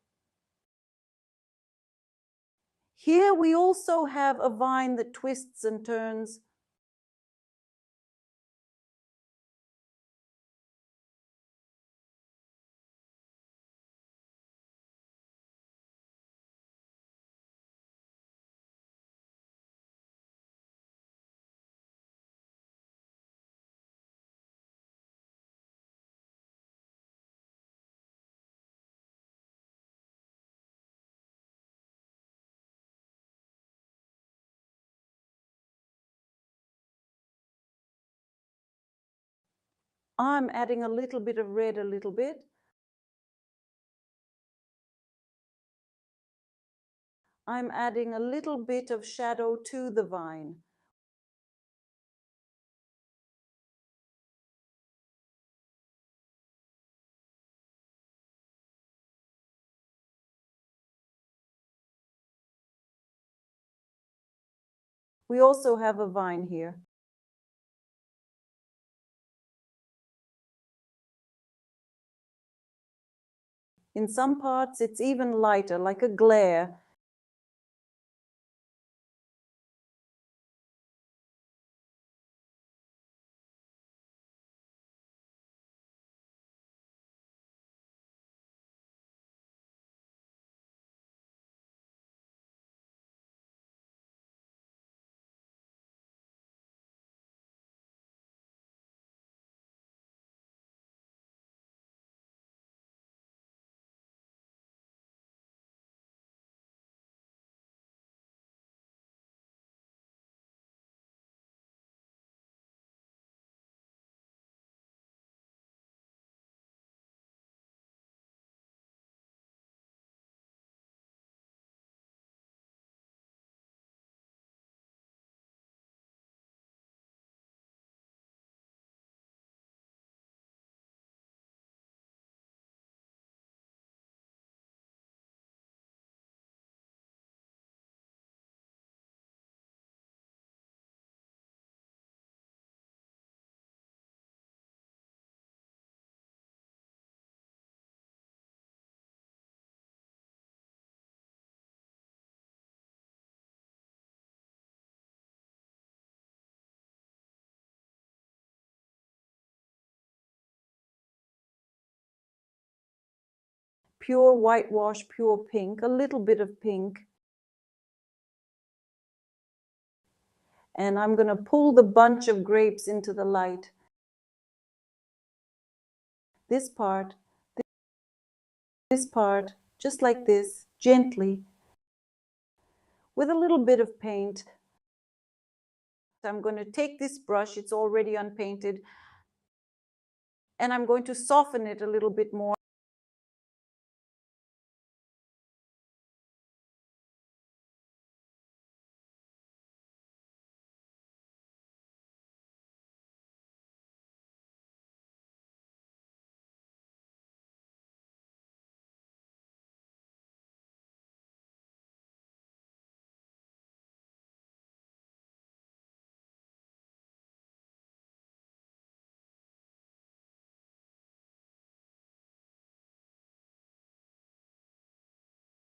Here we also have a vine that twists and turns. I'm adding a little bit of red, a little bit. I'm adding a little bit of shadow to the vine. We also have a vine here. In some parts, it's even lighter, like a glare. Pure whitewash, pure pink, a little bit of pink. And I'm going to pull the bunch of grapes into the light. This part, just like this, gently, with a little bit of paint. I'm going to take this brush, it's already unpainted, and I'm going to soften it a little bit more.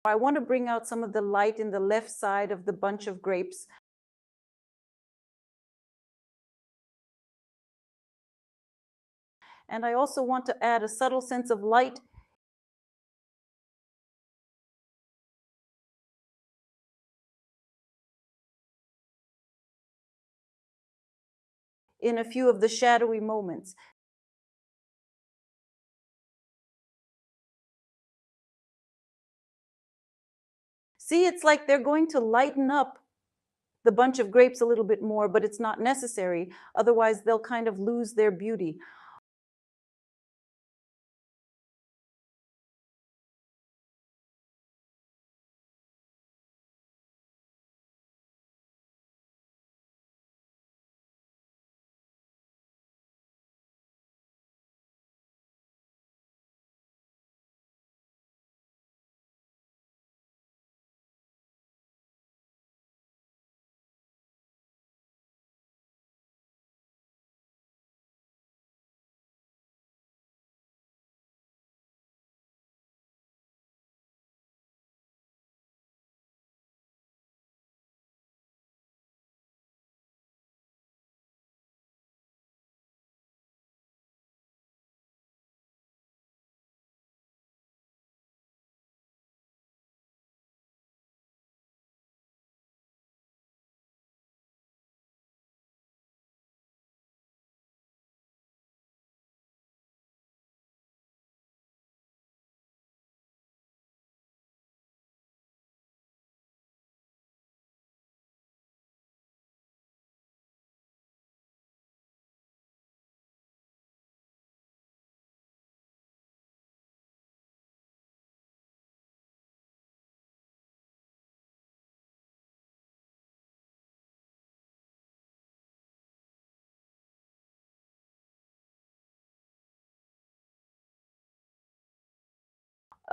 I want to bring out some of the light in the left side of the bunch of grapes. And I also want to add a subtle sense of light in a few of the shadowy moments. See, it's like they're going to lighten up the bunch of grapes a little bit more, but it's not necessary. Otherwise, they'll kind of lose their beauty.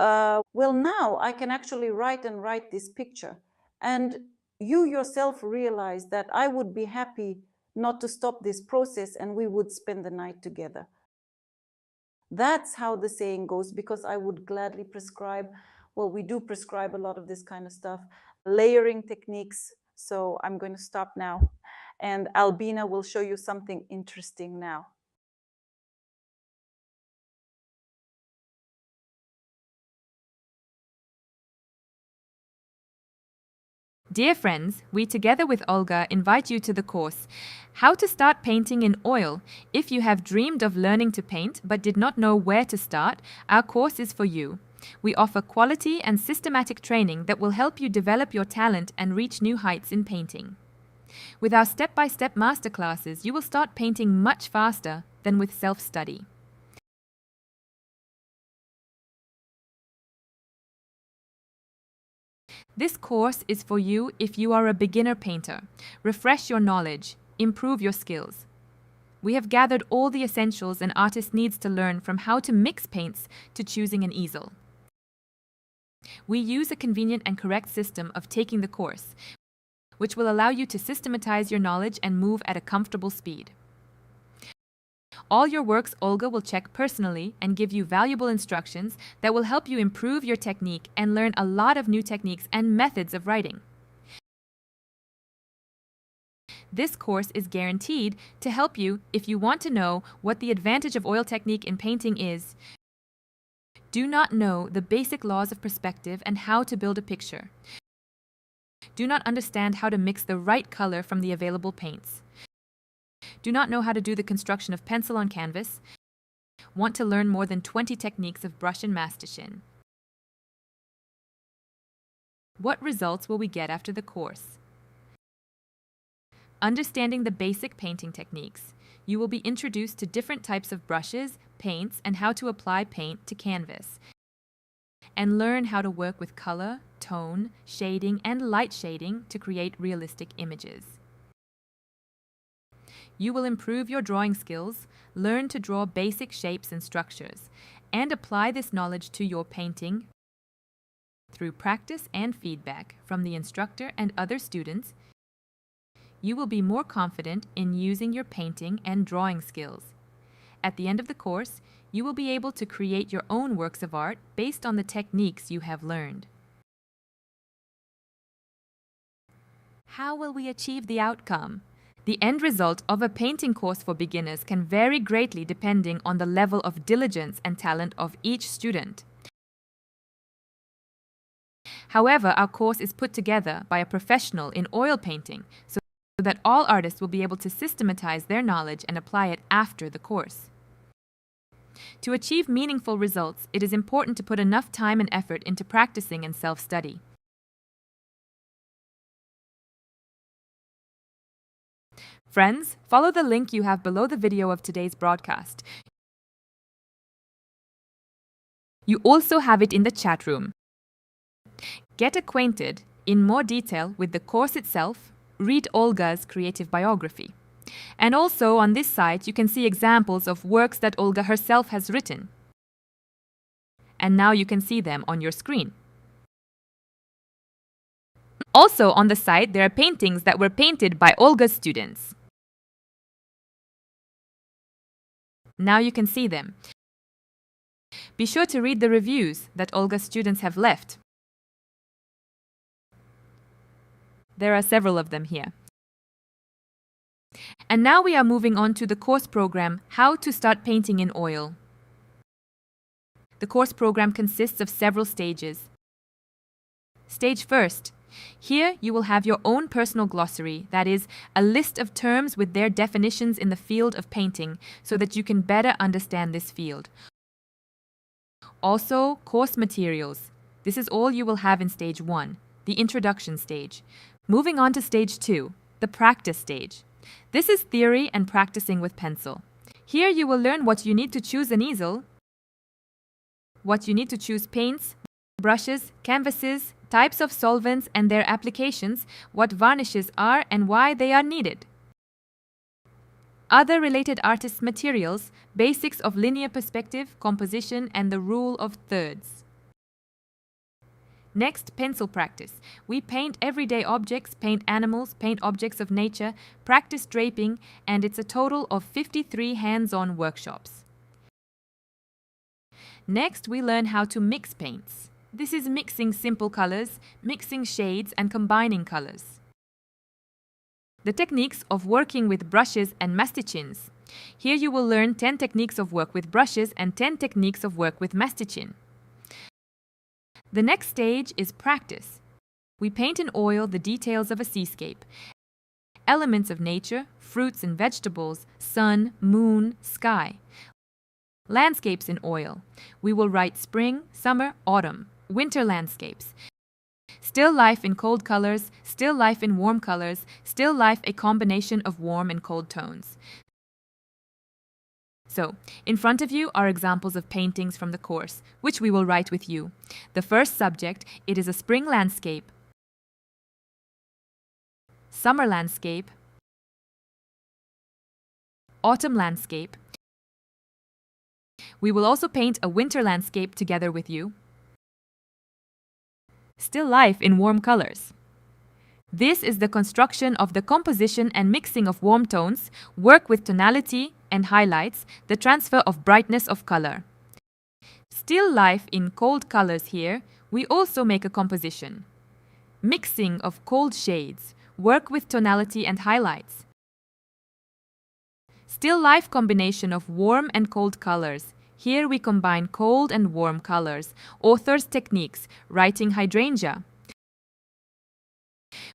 Well, now I can actually write this picture. And you yourself realize that I would be happy not to stop this process and we would spend the night together. That's how the saying goes, because I would gladly prescribe, well, we do prescribe a lot of this kind of stuff, layering techniques. So I'm going to stop now. And Albina will show you something interesting now.
Dear friends, we together with Olga invite you to the course, How to Start Painting in Oil. If you have dreamed of learning to paint but did not know where to start, our course is for you. We offer quality and systematic training that will help you develop your talent and reach new heights in painting. With our step-by-step masterclasses, you will start painting much faster than with self-study. This course is for you if you are a beginner painter. Refresh your knowledge, improve your skills. We have gathered all the essentials an artist needs to learn, from how to mix paints to choosing an easel. We use a convenient and correct system of taking the course, which will allow you to systematize your knowledge and move at a comfortable speed. All your works Olga will check personally and give you valuable instructions that will help you improve your technique and learn a lot of new techniques and methods of writing. This course is guaranteed to help you if you want to know what the advantage of oil technique in painting is, do not know the basic laws of perspective and how to build a picture, do not understand how to mix the right color from the available paints, do not know how to do the construction of pencil on canvas, want to learn more than 20 techniques of brush and mastichin. What results will we get after the course? Understanding the basic painting techniques, you will be introduced to different types of brushes, paints, and how to apply paint to canvas, and learn how to work with color, tone, shading, and light shading to create realistic images. You will improve your drawing skills, learn to draw basic shapes and structures, and apply this knowledge to your painting through practice and feedback from the instructor and other students. You will be more confident in using your painting and drawing skills. At the end of the course, you will be able to create your own works of art based on the techniques you have learned. How will we achieve the outcome? The end result of a painting course for beginners can vary greatly depending on the level of diligence and talent of each student. However, our course is put together by a professional in oil painting, so that all artists will be able to systematize their knowledge and apply it after the course. To achieve meaningful results, it is important to put enough time and effort into practicing and self-study. Friends, follow the link you have below the video of today's broadcast. You also have it in the chat room. Get acquainted in more detail with the course itself, read Olga's creative biography. And also on this site you can see examples of works that Olga herself has written. And now you can see them on your screen. Also on the site there are paintings that were painted by Olga's students. Now you can see them. Be sure to read the reviews that Olga's students have left. There are several of them here. And now we are moving on to the course program, How to Start Painting in Oil. The course program consists of several stages. Stage first. Here you will have your own personal glossary, that is, a list of terms with their definitions in the field of painting, so that you can better understand this field. Also, course materials. This is all you will have in stage 1, the introduction stage. Moving on to stage 2, the practice stage. This is theory and practicing with pencil. Here you will learn what you need to choose an easel, what you need to choose paints, brushes, canvases, types of solvents and their applications, what varnishes are and why they are needed. Other related artist materials, basics of linear perspective, composition, and the rule of thirds. Next, pencil practice. We paint everyday objects, paint animals, paint objects of nature, practice draping, and it's a total of 53 hands-on workshops. Next, we learn how to mix paints. This is mixing simple colors, mixing shades, and combining colors. The techniques of working with brushes and masticins. Here you will learn 10 techniques of work with brushes and 10 techniques of work with masticin. The next stage is practice. We paint in oil the details of a seascape, elements of nature, fruits and vegetables, sun, moon, sky. Landscapes in oil. We will write spring, summer, autumn, winter landscapes. Still life in cold colors, still life in warm colors, still life a combination of warm and cold tones. So, in front of you are examples of paintings from the course, which we will write with you. The first subject, it is a spring landscape, summer landscape, autumn landscape. We will also paint a winter landscape together with you. Still life in warm colors. This is the construction of the composition and mixing of warm tones, work with tonality and highlights, the transfer of brightness of color. Still life in cold colors here, we also make a composition. Mixing of cold shades, work with tonality and highlights. Still life combination of warm and cold colors. Here we combine cold and warm colors. Author's techniques, writing hydrangea.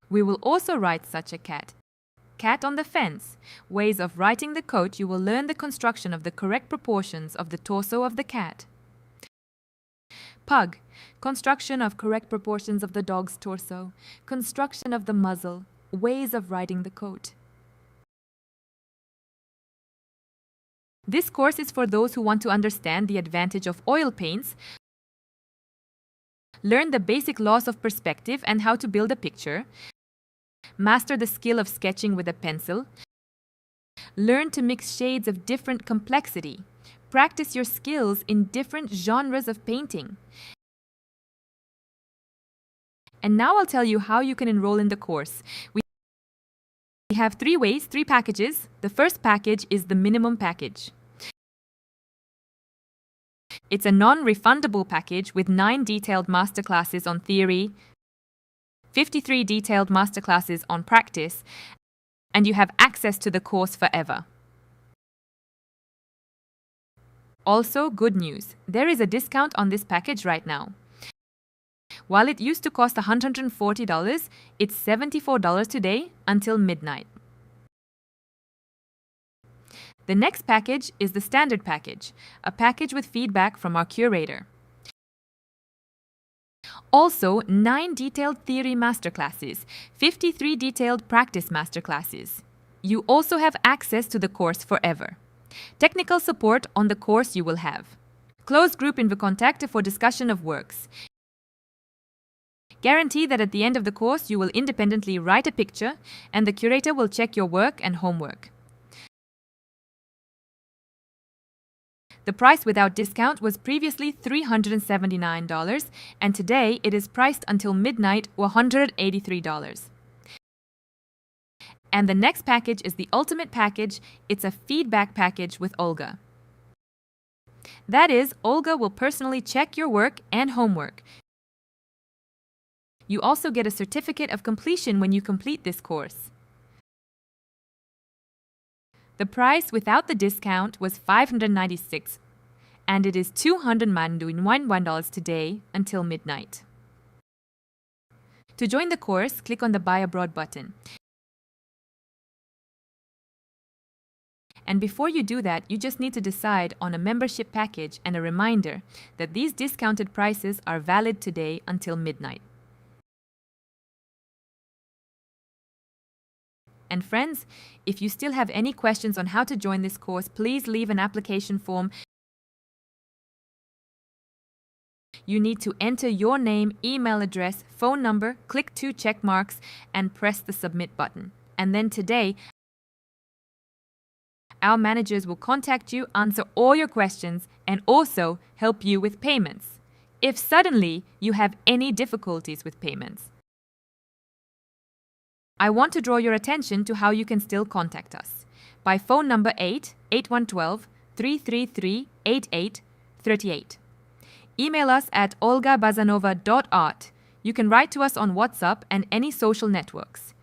We will also write such a cat. Cat on the fence. Ways of writing the coat, you will learn the construction of the correct proportions of the torso of the cat. Pug. Construction of correct proportions of the dog's torso. Construction of the muzzle. Ways of writing the coat. This course is for those who want to understand the advantage of oil paints, learn the basic laws of perspective and how to build a picture, master the skill of sketching with a pencil, learn to mix shades of different complexity, practice your skills in different genres of painting. And now I'll tell you how you can enroll in the course. We have 3 ways, 3 packages. The first package is the minimum package. It's a non-refundable package with 9 detailed masterclasses on theory, 53 detailed masterclasses on practice, and you have access to the course forever. Also, good news, there is a discount on this package right now. While it used to cost $140, it's $74 today until midnight. The next package is the standard package, a package with feedback from our curator. Also, 9 detailed theory masterclasses, 53 detailed practice masterclasses. You also have access to the course forever. Technical support on the course you will have. Closed group in Contact for discussion of works. Guarantee that at the end of the course you will independently write a picture and the curator will check your work and homework. The price without discount was previously $379 and today it is priced until midnight $183. And the next package is the ultimate package. It's a feedback package with Olga. That is, Olga will personally check your work and homework. You also get a certificate of completion when you complete this course. The price without the discount was $596, and it is $291 today until midnight. To join the course, click on the Buy Abroad button. And before you do that, you just need to decide on a membership package and a reminder that these discounted prices are valid today until midnight. And friends, if you still have any questions on how to join this course, please leave an application form. You need to enter your name, email address, phone number, click 2 check marks, and press the submit button. And then today, our managers will contact you, answer all your questions, and also help you with payments. if suddenly you have any difficulties with payments. I want to draw your attention to how you can still contact us. By phone number 8112 333 8838. Email us at olgabazanova.art. You can write to us on WhatsApp and any social networks.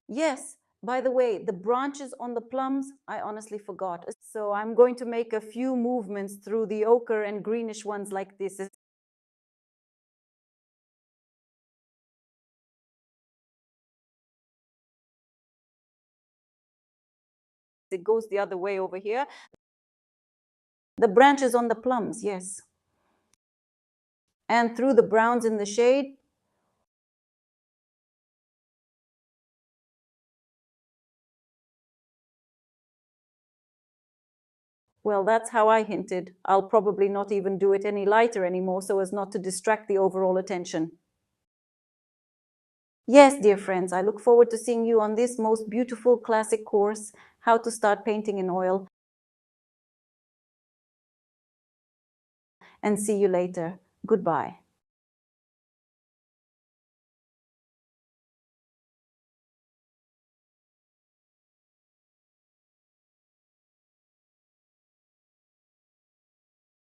Yes, by the way, the branches on the plums, I honestly forgot. So I'm going to make a few movements through the ochre and greenish ones like this. It goes the other way over here. The branches on the plums, yes. And through the browns in the shade. Well, that's how I hinted. I'll probably not even do it any lighter anymore so as not to distract the overall attention. Yes, dear friends, I look forward to seeing you on this most beautiful classic course, How to Start Painting in Oil. And see you later. Goodbye.